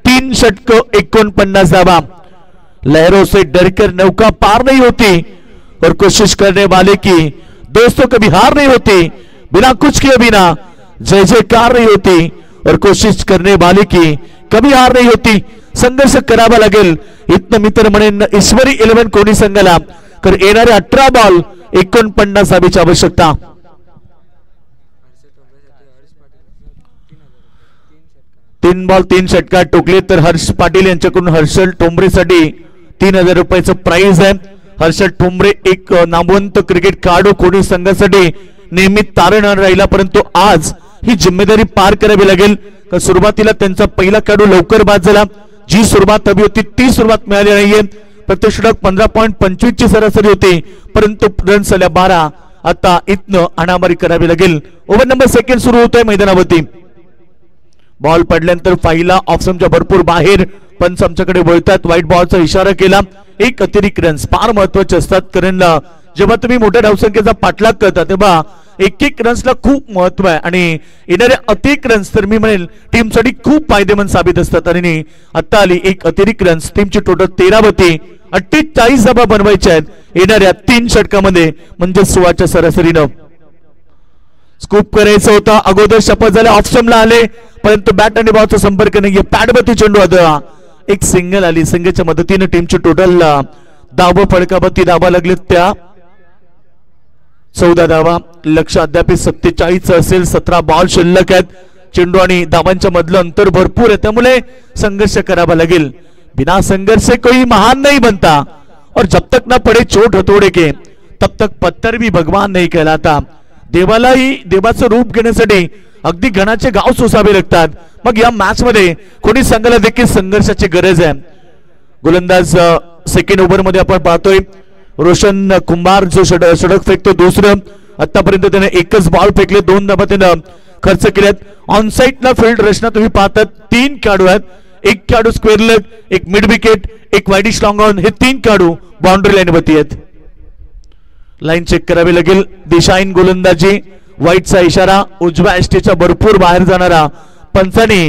S4: 3 षटक 49 धावा. लहरों से डरकर नौका पार नहीं होती और कोशिश करने वाले की दोस्तों कभी हार नहीं होती. बिना कुछ किए बिना जय जयकार नहीं होती और कोशिश करने वाले की कभी हार नहीं होती. संघर्ष करावा लागेल इथनं मित्र म्हणेन ईश्वरी 11 कोणी संघाला. तर येणारे 18 बॉल 49 धावेची आवश्यकता. तीन बॉल 3 षटकात टोकले तर हर्ष पाटील यांच्याकडून हर्षल टोंबरेसाठी 3000 रुपयाचं प्राइज आहे. हर्षल टोंबरे एक नामवंत क्रिकेट खेळाडू कोणी संघासाठी नेहमी तारण राहिला. परंतु आज ही जिम्मेदारी पार करावी लागेल. सुरुवातीला त्यांचा पहिला खेळाडू लवकर बाद झाला. जी सुरुवात हवी होती ती सुरुवात मिळाली नाहीये. प्रत्येक षटक 15.25 ची सरासरी होती परंतु रन्स झाल्या 12. आता इथनं अनामारी करावी लागेल. ओव्हर नंबर 2 सुरू होतोय मैदानावरती. बॉल पडल्यानंतर पहिला ऑफस्टंपच्या भरपूर बाहेर पंच आमच्याकडे वळतात. व्हाईट बॉलचा इशारा केला. एक अतिरिक्त रन्स फार महत्वाचे असतात कारण जेव्हा तुम्ही मोठ्या धावसंख्येचा पाठलाग करता तेव्हा एक रन्सला खूप महत्व आहे आणि येणारे अतिरिक्त रन्स तर मी म्हणेल टीमसाठी खूप फायदेमंद साबित असतात. आणि आता आली एक अतिरिक्त रन्स. टीमची टोटल 13 होती. 48 धावा बनवायच्या आहेत येणाऱ्या 3 षटकामध्ये म्हणजे 16च्या सरासरीनं. स्कूप करायचं होता. अगोदर शपथ झाले ऑफस्टंपला आले परंतु बॅट आणि बॉलचा संपर्क नाहीये. पॅडवरती चेंडू आता एक सिंगल आली. सिंगलच्या मदतीने टीमची टोटल धाव फळकावरती धावा लागले त्या 14 धावा. लक्ष अद्याप 47 असेल. 17 बॉल शिल्लक आहेत. चेंडू आणि धावांच्या मधलं अंतर भरपूर आहे त्यामुळे संघर्ष करावा लागेल. बिना संघर्ष कोई महान नहीं बनता और जब तक ना पडे चोट हथोड़े के तब तक पत्थर भी भगवान नहीं कहलाता. देवालाही देवाचं रूप घेण्यासाठी अगदी घणाचे गाव सोसावे लागतात. मग या मॅच मध्ये कोणी संघाला देखील संघर्षाची गरज आहे. गोलंदाज सेकंड ओव्हर मध्ये आपण पाहतोय रोशन कुंभार जो षटक फेकतो दुसरं. आतापर्यंत त्याने एकच बॉल फेकले. 2 धावा त्यानं खर्च केल्यात. ऑन साइडला फील्ड रचना तुम्ही पाहतात 3 खेळाडू आहेत. एक खेळाडू स्क्वेअर लेग, एक मिड विकेट, एक वाईडिश लॉंग ऑन. हे 3 खेळाडू बाउंड्री लाईन वरती आहेत. लाईन चेक करावी लागेल. दिशाहीन गोलंदाजी, वाईटचा इशारा, उजव्या एसटीच्या भरपूर बाहेर जाणारा पंचाने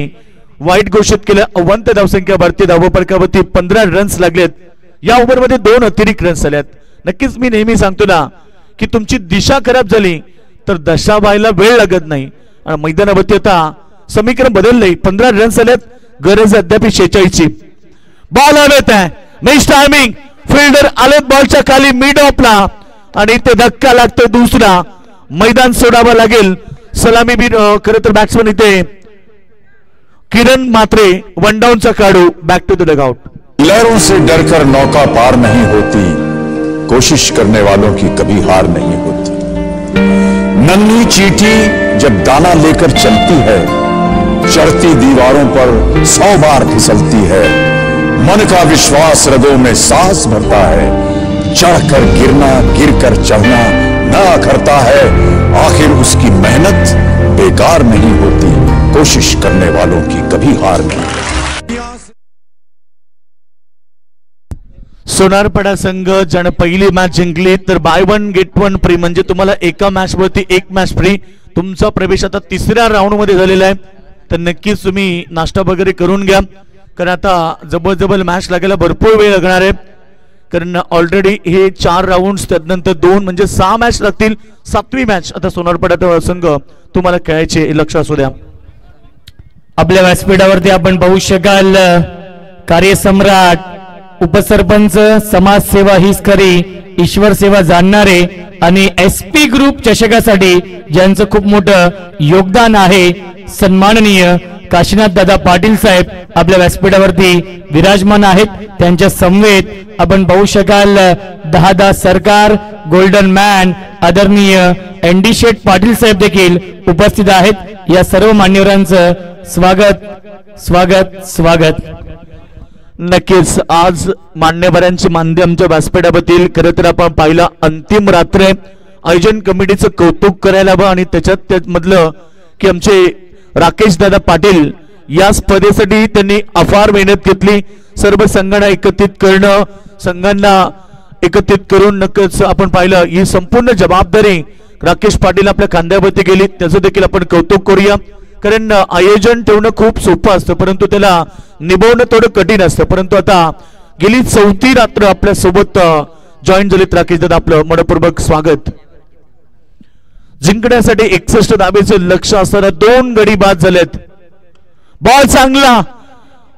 S4: वाईट घोषित केलं. अवंत धावसंख्या भारतीय धावपळकावरती 15 रन्स लागलेत. या ओव्हरमध्ये 2 अतिरिक्त रन्स झाल्यात. नक्कीच मी नेहमी सांगतो ना की तुमची दिशा खराब झाली तर दशा व्हायला वेळ लागत नाही. मैदानावरती आता समीकरण बदललंय. 15 रन्स झालेत, गरज अद्याप 46ची. बॉल हवेत आहे, मिस टायमिंग, फिल्डर आलेत बॉलच्या खाली मिड ऑफला आणि ते धक्का लागतोय दुसरा. मैदान सोडावं लागेल. सलामी खरं तर बॅट्समन इथे किरण मात्रे वन डाऊनचा काढू. Back to the dugout.
S5: लहरों से डरकर नौका पार नहीं होती, कोशिश करने वालों की कभी हार नहीं होती. नन्ही चींटी जब दाना लेकर चलती है, चढ़ती दीवारों पर 100 बार फिसलती है. मन का विश्वास रगों में साहस भरता है, चढ़कर गिरना गिरकर चढ़ना ना करता है. आखिर उसकी मेहनत बेकार नहीं होती, कोशिश करने वालों की कभी हार नहीं.
S4: सोनारपाडा संघ ज्याने पहिली मॅच जिंकली तर by one get one free, म्हणजे तुम्हाला एका मॅच वरती एक मॅच फ्री. तुमचा प्रवेश आता तिसऱ्या राऊंड मध्ये झालेला आहे. तर नक्कीच तुम्ही नाश्ता वगैरे करून घ्या, कारण आता जबरदस्त मॅच लागायला भरपूर वेळ लागणार आहे. कारण ऑलरेडी हे 4 राऊंड, त्यानंतर 2 म्हणजे 6 मॅच लागतील. 7वी मॅच आता सोनारपाडा संघ तुम्हाला खेळायचे, लक्ष असू द्या.
S1: आपल्या व्यासपीठावरती आपण पाहू शकाल कार्यसम्राट, उपसरपंच, समाजसेवा हीच खरी ईश्वर सेवा जाणणारे आणि SP ग्रुप चषकासाठी ज्यांचं खूप मोठं योगदान आहे, सन्माननीय काशीनाथ दादा पाटील साहेब आपल्या व्यासपीठावरती विराजमान आहेत. त्यांच्या समवेत आपण पाहू शकाल 10 सरकार, गोल्डन मॅन आदरणीय ND शेठ पाटील साहेब देखील उपस्थित आहेत. या सर्व मान्यवरांचं स्वागत स्वागत स्वागत.
S4: नक्कीच आज मान्यवरांची माध्यमच्या व्यासपीठावरील खरं तर आपण पाहिलं अंतिम रात्र आहे. आयोजन कमिटीचं कौतुक करायला हवं आणि त्याच्यात मधलं की आमचे राकेश दादा पाटील या स्पर्धेसाठी त्यांनी अफार मेहनत घेतली. सर्व संघांना एकत्रित करणं, संघांना एकत्रित करून नक्कीच आपण पाहिलं ही संपूर्ण जबाबदारी राकेश पाटील आपल्या खांद्यावरती गेली. त्याचं देखील आपण कौतुक करूया. कारण आयोजन ठेवणं खूप सोपं असतं, परंतु त्याला निभवणं थोडं कठीण असतं. परंतु आता गेली 4थी रात्र आपल्या सोबत जॉईन झालीत राकेश दादा, आपलं मनपूर्वक स्वागत. जिंकण्यासाठी 61 धावेचे लक्ष असताना 2 गडी बाद झालेत. बॉल चांगला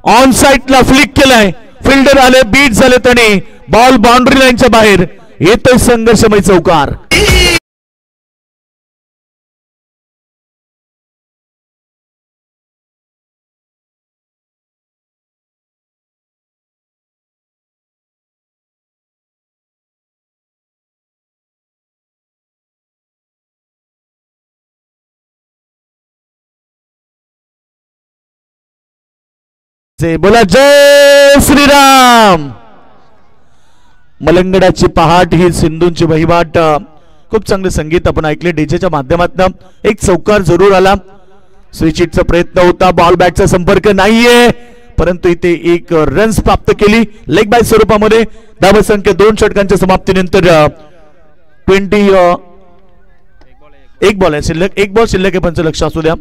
S4: ऑन साइडला फ्लिक केलाय, फिल्डर आले, बीट झालेत आणि बॉल बाउंड्री लाईनच्या बाहेर येतोय. संघर्षमय चौकार. बोला जय श्रीराम. मलंगडाची पहाट ही सिंधूंची वहिवाट. खूप चांगले संगीत आपण ऐकले डीजेच्या माध्यमातून. एक चौकार जरूर आला. स्विचिटचा प्रयत्न होता, बॉल बॅटचा संपर्क नाहीये, परंतु इथे एक रन्स प्राप्त केली लेग बाय स्वरूपामध्ये. धावसंख्या 2 षटकांच्या समाप्तीनंतर एक बॉल आहे शिल्लक, एक बॉल शिल्लक आहे. पंच लक्ष असू द्या.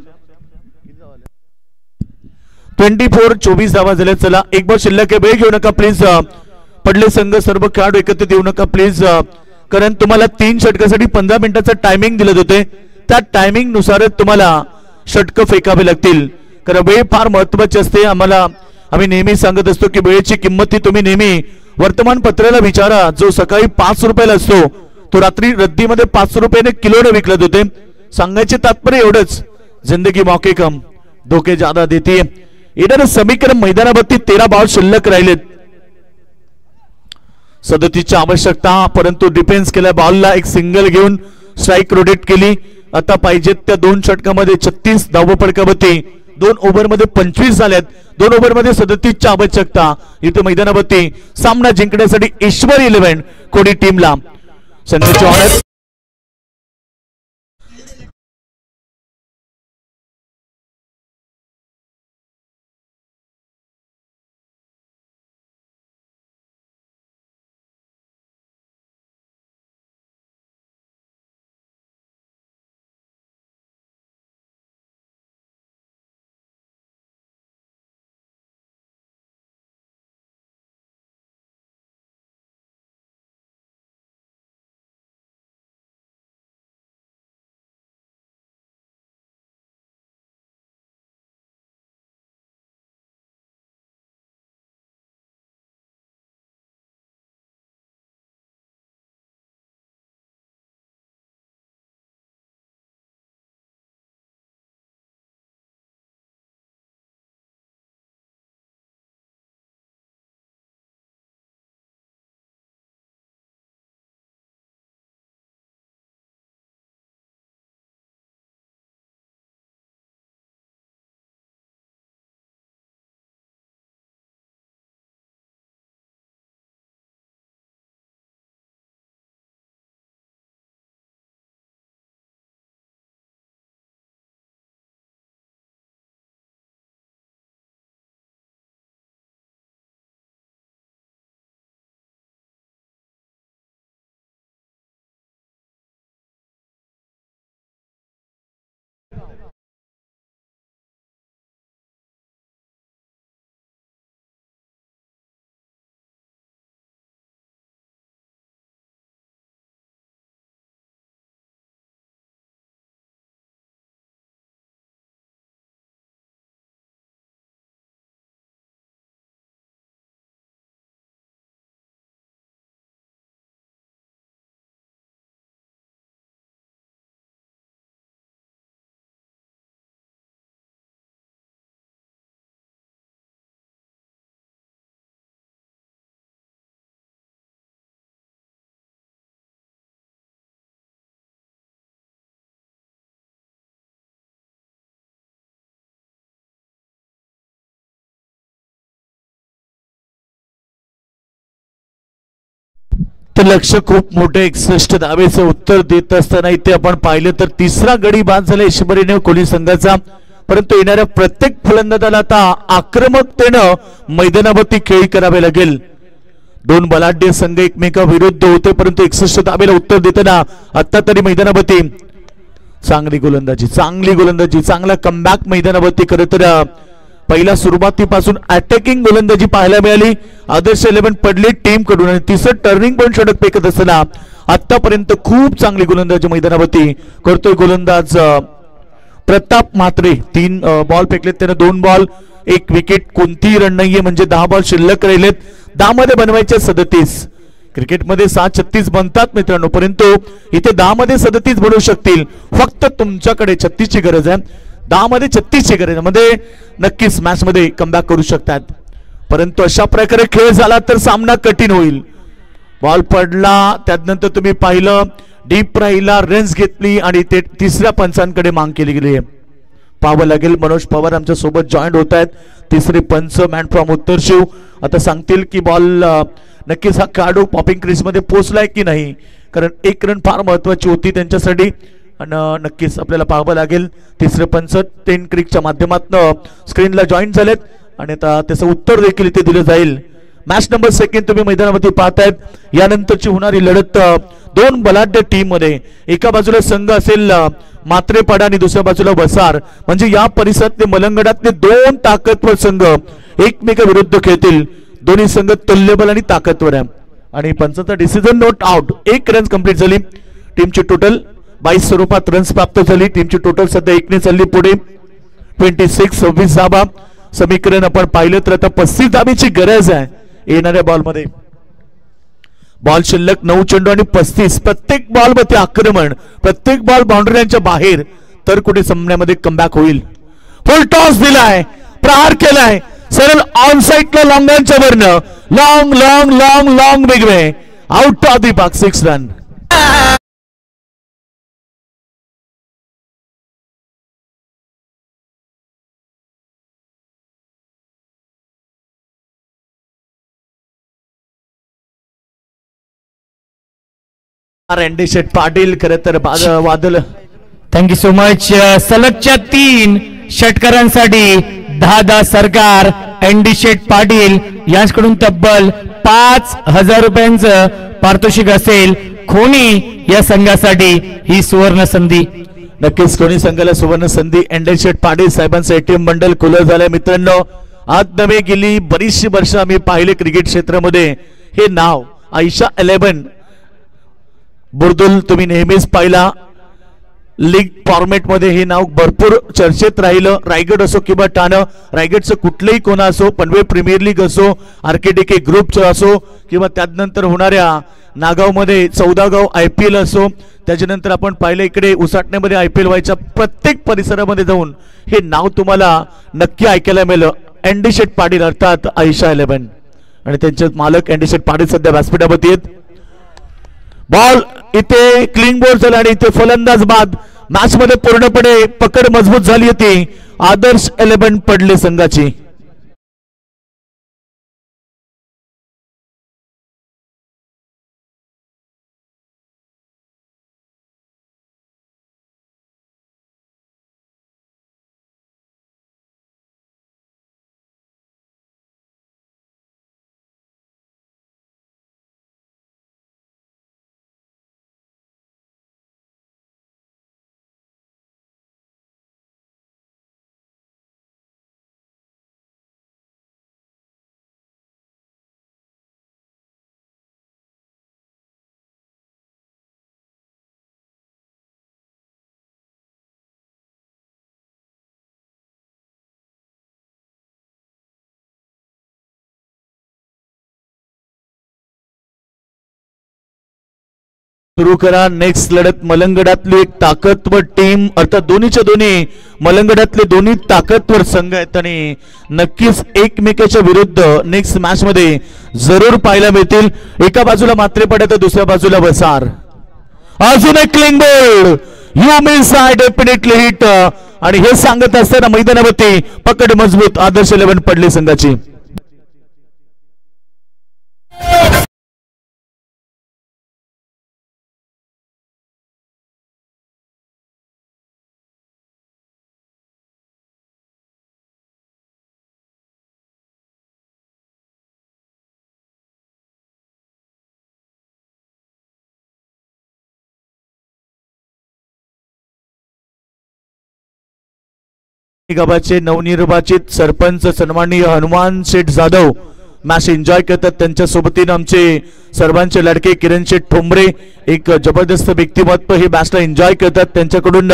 S4: 24 धावा झाल्या. चला एक बॉल शिल्लक आहे, वेळ घेऊ नका प्लीज. पडले संघ सर्व खेळाडू एकत्रित येऊ नका प्लीज, कारण तुम्हाला 3 षटकासाठी 15 मिनिटाचा टायमिंग दिले होते. त्या टायमिंग नुसारच तुम्हाला षटक फेकावे लागतील, कारण वेळ फार महत्वाची असते. आम्ही नेहमी सांगत असतो की वेळेची किंमत ही तुम्ही नेहमी वर्तमानपत्राला विचारा. जो सकाळी 5 रुपयाला असतो तो रात्री रद्दीमध्ये 5 रुपयाने किलोने विकले होते. सांगायचे तात्पर्य एवढंच, जिंदगी मौके कम धोके ज्यादा देती. येणारं समीकरण मैदानावरती 13 बॉल शिल्लक राहिलेत. 37ची आवश्यकता, परंतु डिफेन्स केला. बॉलला एक सिंगल घेऊन स्ट्राइक रोटेट केली. आता पाहिजेत त्या 2 षटकामध्ये 36 धावफलकावरती. 2 ओव्हरमध्ये 25 झाल्यात. 2 ओव्हरमध्ये 37ची आवश्यकता. इथे मैदानावरती सामना जिंकण्यासाठी ईश्वर 11 कोडी टीमला संघाची लक्ष खूप मोठे 61 धावेचं उत्तर देत असताना इथे आपण पाहिलं तर तिसरा गडी बाद झाला ईश्वरीने कोहली संघाचा, परंतु येणाऱ्या प्रत्येक फलंदाजाला आता आक्रमकतेनं मैदानावरती खेळ करावे लागेल. दोन बलाढ्य संघ एकमेकाविरुद्ध होते, परंतु 61 धावेला उत्तर देताना आता तरी मैदानावरती चांगली गोलंदाजी चांगला कमबॅक मैदानावरती खरं तर पहिल्या सुरुवातीपासून अटॅकिंग गोलंदाजी पाहायला मिळाली आदर्श 11 पडली टीम कडून. आणि तिसरं टर्निंग पॉइंट षटक फेकत असताना आतापर्यंत खूप चांगली गोलंदाजी मैदानावरती करतोय गोलंदाज प्रताप म्हात्रे. 3 बॉल फेकलेत त्याने, 2 बॉल 1 विकेट, कोणतीही रन नाहीये, म्हणजे 10 बॉल शिल्लक राहिलेत. 10 मध्ये बनवायचे 37. क्रिकेटमध्ये 7-36 बनतात मित्रांनो, परंतु इथे 10 मध्ये 37 बनवू शकतील. फक्त तुमच्याकडे 36 ची गरज आहे. 10 मध्ये 36 ची गरज मध्ये नक्कीच मॅच मध्ये कमबॅक करू शकतात. परंतु अशा प्रकारे खेळ झाला तर सामना कठीण होईल. बॉल पडला, त्यानंतर तुम्ही पाहिलं डीप राहिला, रन्स घेतली आणि ते तिसऱ्या पंचांकडे मांग केली गेली आहे. पाहावं लागेल. मनोज पवार आमच्या सोबत जॉईंट होत आहेत. तिसरे पंच मॅन फ्रॉम उत्तर शिव आता सांगतील की बॉल नक्कीच हा खेळाडू पॉपिंग क्रीज मध्ये पोहोचलाय की नाही, कारण 1 रन फार महत्वाची होती त्यांच्यासाठी. आणि नक्कीच आपल्याला पाहावं लागेल. तिसरे पंच 10 क्रिकच्या माध्यमातून स्क्रीनला जॉईन झालेत आणि आता त्याचं उत्तर देखील इथे दिलं जाईल. मॅच नंबर 2 तुम्ही मैदानामध्ये पाहतायत. यानंतरची होणारी लढत 2 बलाढ्य टीम मध्ये, एका बाजूला संघ असेल मात्रेपाडा आणि दुसऱ्या बाजूला वसार, म्हणजे या परिसरातले मलंगडातले 2 ताकदवर संघ एकमेकाविरुद्ध खेळतील. दोन्ही संघ तुल्यबल आणि ताकदवर आहे. आणि पंचाचा decision not out. 1 run complete झाली. टीमची टोटल 22 स्वरूपात रन्स प्राप्त झाली. टीमची टोटल सध्या 1 ने चालली पुढे. 26 धावा समीकरण आपण पाहिलं तर आता 35 धावेची गरज आहे येणाऱ्या बॉल मध्ये. बॉल शिल्लक 9 चेंडू आणि 35. प्रत्येक बॉल मध्ये आक्रमण, प्रत्येक बॉल बाउंड्रीच्या बाहेर, तर कुठे सामन्यामध्ये कमबॅक होईल. फुल टॉस दिलाय, प्रहार केलाय सरळ ऑन साइडला लॉंगांच्या वरनं, long long long long big way, out of the box, 6 run. Sheth Patil खरं तर वादल.
S1: Thank you so much. सलगच्या 3 षटकारांसाठी 10 सरकार एनडी शेठ पाटील यांच्याकडून तब्बल 5,000 रुपयांचं पारितोषिक असेल. खोनी या संघासाठी ही सुवर्ण संधी.
S4: नक्कीच कोणी संघाला सुवर्ण संधी. एनडी शेठ पाटील साहेबांचं एटीएम बंडल खुलं झालंय मित्रांनो. आज नव्हे गेली बरीचशी वर्ष आम्ही पाहिले क्रिकेट क्षेत्रामध्ये हे नाव आयशा 11 बुर्दुल तुम्ही नेहमीच पाहिला. लीग फॉर्मॅट मध्ये हे नाव भरपूर चर्चेत राहिलं. रायगड असो किंवा ठाणं, रायगडचं कुठलंही कोणा असो, पनवेल प्रीमियर लीग असो, आरकेडीके ग्रुपचं असो, किंवा त्यानंतर होणाऱ्या नागावमध्ये 14 गाव IPL असो, त्याच्यानंतर आपण पाहिलं इकडे उसाटण्यामध्ये IPL व्हायच्या प्रत्येक परिसरामध्ये जाऊन हे नाव तुम्हाला नक्की ऐकायला मिळेल. एनडी शेठ पाटील अर्थात आयशा 11 आणि त्यांचे मालक एनडी शेठ पाटील सध्या व्यासपीठावरती आहेत. बॉल इथे क्लीन बॉल झाला आणि इथे फलंदाज बाद. मॅच मध्ये पूर्णपणे पकड मजबूत झाली होती आदर्श 11 पडले संघाची. सुरू करा. नेक्स्ट लढत मलंगडातली एक ताकदवर टीम, अर्थात दोन्हीच्या दोन्ही मलंगडातले दोन्ही ताकदवर संघ आहेत आणि नक्कीच एकमेकाच्या विरुद्ध नेक्स्ट मॅच मध्ये जरूर पाहायला मिळतील. एका बाजूला मात्रेपाडा तर दुसऱ्या बाजूला वसार. अजून एक clean bowled, you miss I definitely hit. आणि हे सांगत असताना मैदानावरती पकड मजबूत आदर्श 11 पडले संघाची. गावाचे नवनिर्वाचित सरपंच सन्माननीय हनुमान शेठ जाधव मॅच एन्जॉय करतात. त्यांच्या सोबतीने आमचे सर्वांचे लाडके किरण शेठ ठोंबरे एक जबरदस्त व्यक्तिमत्व हे मॅचला एन्जॉय करतात. त्यांच्याकडून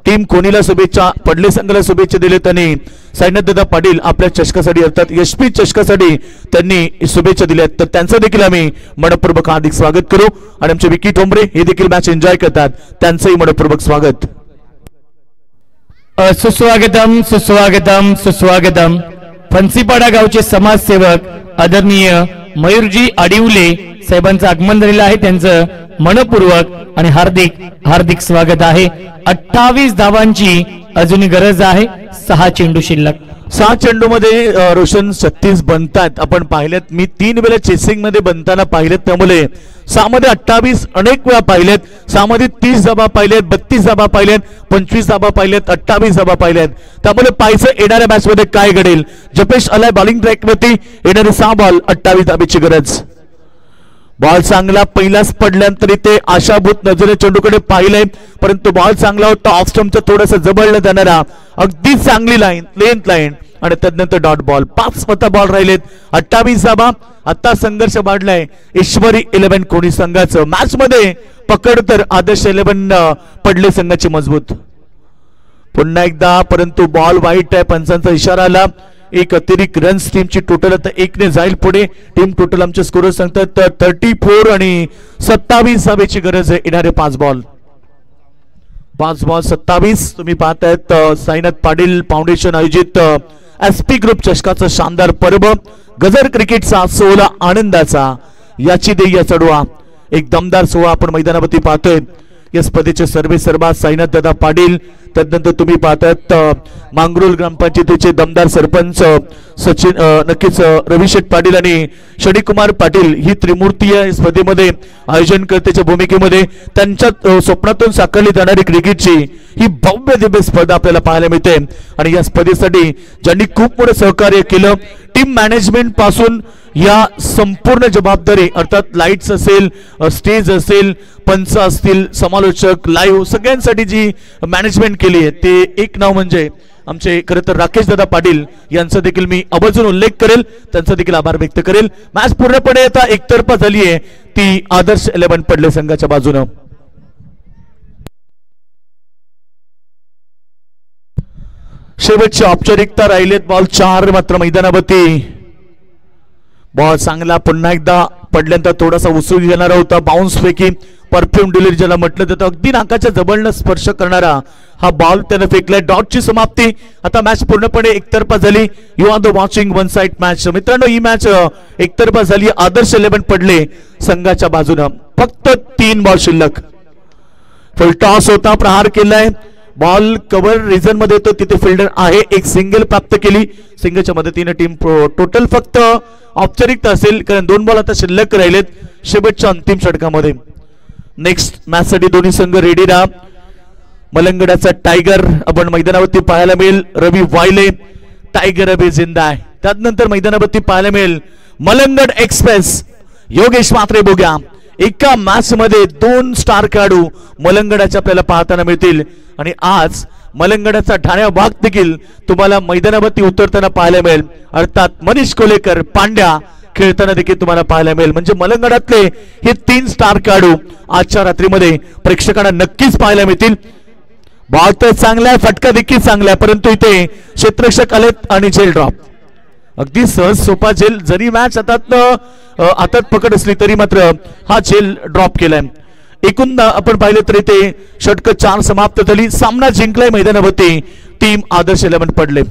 S4: टीम कोणीला शुभेच्छा, पडले संघाला शुभेच्छा दिले. त्यांनी साईनाथदादा पाटील आपल्या चषकासाठी अर्थात यशपी चषकासाठी त्यांनी शुभेच्छा दिल्या, तर त्यांचं देखील आम्ही मनपूर्वक हार्दिक स्वागत करू. आणि आमचे विकी ठोंबरे हे देखील मॅच एन्जॉय करतात, त्यांचंही मनपूर्वक स्वागत.
S1: सुस्वागतम सुस्वागतम सुस्वागतम. फणसीपाडा गावचे समाजसेवक आदरणीय मयूरजी आडिवले साहेबांचं आगमन झालेलं आहे. त्यांचं मनपूर्वक आणि हार्दिक हार्दिक स्वागत आहे. 28 धावांची अजूनही गरज आहे. 6 चेंडू शिल्लक.
S4: 6 चेंडूमध्ये रोशन 36 बनतात आपण पाहिलेत. मी 3 वेळा चेसिंग मध्ये बनताना पाहिलेत, त्यामुळे 6 मध्ये 28 अनेक वेळा पाहिलेत. 6 मध्ये 30 धाबा पाहिलेत, 32 धाबा पाहिलेत, 25 धाबा पाहिलेत, 28 धाबा पाहिलेत. त्यामुळे पाहायचं येणाऱ्या मॅच मध्ये काय घडेल. जपेश आलाय बॉलिंग ट्रॅक वरती. येणारे 6 बॉल 28 धाब्याची गरज. बॉल चांगला पहिलाच पडल्यानंतर इथे आशाभूत नजरे चेंडूकडे पाहिलंय, परंतु बॉल चांगला होता. ऑफ स्टंपचा थोडासा जबडला जाणारा अगदी चांगली लाईन, लेंथ लाईन आणि त्यानंतर डॉट बॉल. 5 मता बॉल राहिलेत. 28 धाबा. आता संघर्ष वाढलाय ईश्वरी 11 कोणी संघाचं. मॅच मध्ये पकड तर आदर्श 11 पडले संघाची मजबूत. पुन्हा एकदा, परंतु बॉल वाईट आहे. पंचांचा इशारा आला. एक अतिरिक्त रन्स टीमची टोटल आता 1 ने जाईल पुढे. टीम टोटल आमचे स्कोर सांगतात 34 आणि 27 धावेची गरज आहे. येणारे 5 बॉल 27. तुम्ही पाहतायत साईनाथ पाटील फाउंडेशन आयोजित एसपी ग्रुप चषकाचा शानदार पर्व. गजर क्रिकेटचा सोहळा आनंदाचा याची देय चढवा. एक दमदार सोहळा आपण मैदानावरती पाहतोय. या स्पर्धेचे सर्वे सर्वा साईनाथ दादा पाटील, त्यानंतर तुम्ही पाहतात मांगरोल ग्रामपंचायतीचे दमदार सरपंच सचिन नक्कीच रविशेठ पाटील आणि शनिकुमार पाटील ही त्रिमूर्ती या स्पर्धेमध्ये आयोजनकर्त्याच्या भूमिकेमध्ये त्यांच्या स्वप्नातून साकारली जाणारी क्रिकेटची ही भव्य दिव्य स्पर्धा आपल्याला पाहायला मिळते. आणि या स्पर्धेसाठी ज्यांनी खूप मोठं सहकार्य केलं, टीम मॅनेजमेंट पासून या संपूर्ण जबाबदारी अर्थात लाईट्स असेल, स्टेज असेल, पंच असतील, समालोचक, लाईव्ह सगळ्यांसाठी जी मॅनेजमेंट केली आहे ते एक नाव म्हणजे आमचे खरं तर राकेश दादा पाटील यांचा देखील मी आवर्जून उल्लेख करेल, त्यांचा देखील आभार व्यक्त करेल. मॅच पूर्णपणे आता एकतर्फा झाली आहे ती आदर्श 11 पडले संघाच्या बाजूनं. शेवटची औपचारिकता राहिलेत. बॉल 4 मात्र मैदानावरती. बॉल चांगला पुन्हा एकदा पडल्यानंतर थोडासा उसळी घेणारा होता. बाउन्स पैकी परफ्यूम डिलिव्हरी ज्याला म्हटलं जातं, अगदी नाकाच्या जबळनं स्पर्श करणारा हा बॉल त्यानं फेकलाय. डॉटची समाप्ती. आता मॅच पूर्णपणे एकतर्फा झाली. You are the watching one side match. मित्रांनो ही मॅच एकतर्फा झाली. आदर्श 11 पडले संघाच्या बाजूनं. फक्त 3 बॉल शिल्लक. फुल टॉस होता, प्रहार केलाय. बॉल कव्हर रिजन मध्ये येतो, तिथे फिल्डर आहे. एक सिंगल प्राप्त केली सिंगलच्या मदतीने. टीम टोटल फक्त औपचारिकता असेल कारण 2 बॉल आता शिल्लक राहिलेत शेवटच्या अंतिम षटकामध्ये. नेक्स्ट मॅच साठी दोन्ही संघ रेडी राहा. मलंगडाचा टायगर आपण मैदानावरती पाहायला मिळेल. रवी वायले टायगर अभि जिंदा आहे. त्यानंतर मैदानावरती पाहायला मिळेल मलंगड एक्सप्रेस योगेश म्हात्रे बोग्या. एका मॅच मध्ये 2 स्टार खेळाडू मलंगडाचे आपल्याला पाहताना मिळतील. आणि आज मलंगडाचा ठाण्या भाग देखील तुम्हाला मैदानावरती उतरताना पाहायला मिळेल. अर्थात मनीष कोलेकर पांड्या खेळताना देखील तुम्हाला पाहायला मिळेल. म्हणजे मलंगडातले हे 3 स्टार खेळाडू आजच्या रात्रीमध्ये प्रेक्षकांना नक्कीच पाहायला मिळतील. बॉल तर चांगला आहे, फटका देखील चांगला आहे, परंतु इथे क्षेत्ररक्षक आलेत आणि झेल ड्रॉप. अगदी सहज सोपा झेल. जरी मॅच हातात पकड असली तरी मात्र हा झेल ड्रॉप केलाय. एकूण आपण पाहिलं तर इथे षटक 4 समाप्त झाली. सामना जिंकलाय मैदानावरती टीम आदर्श 11 पडले.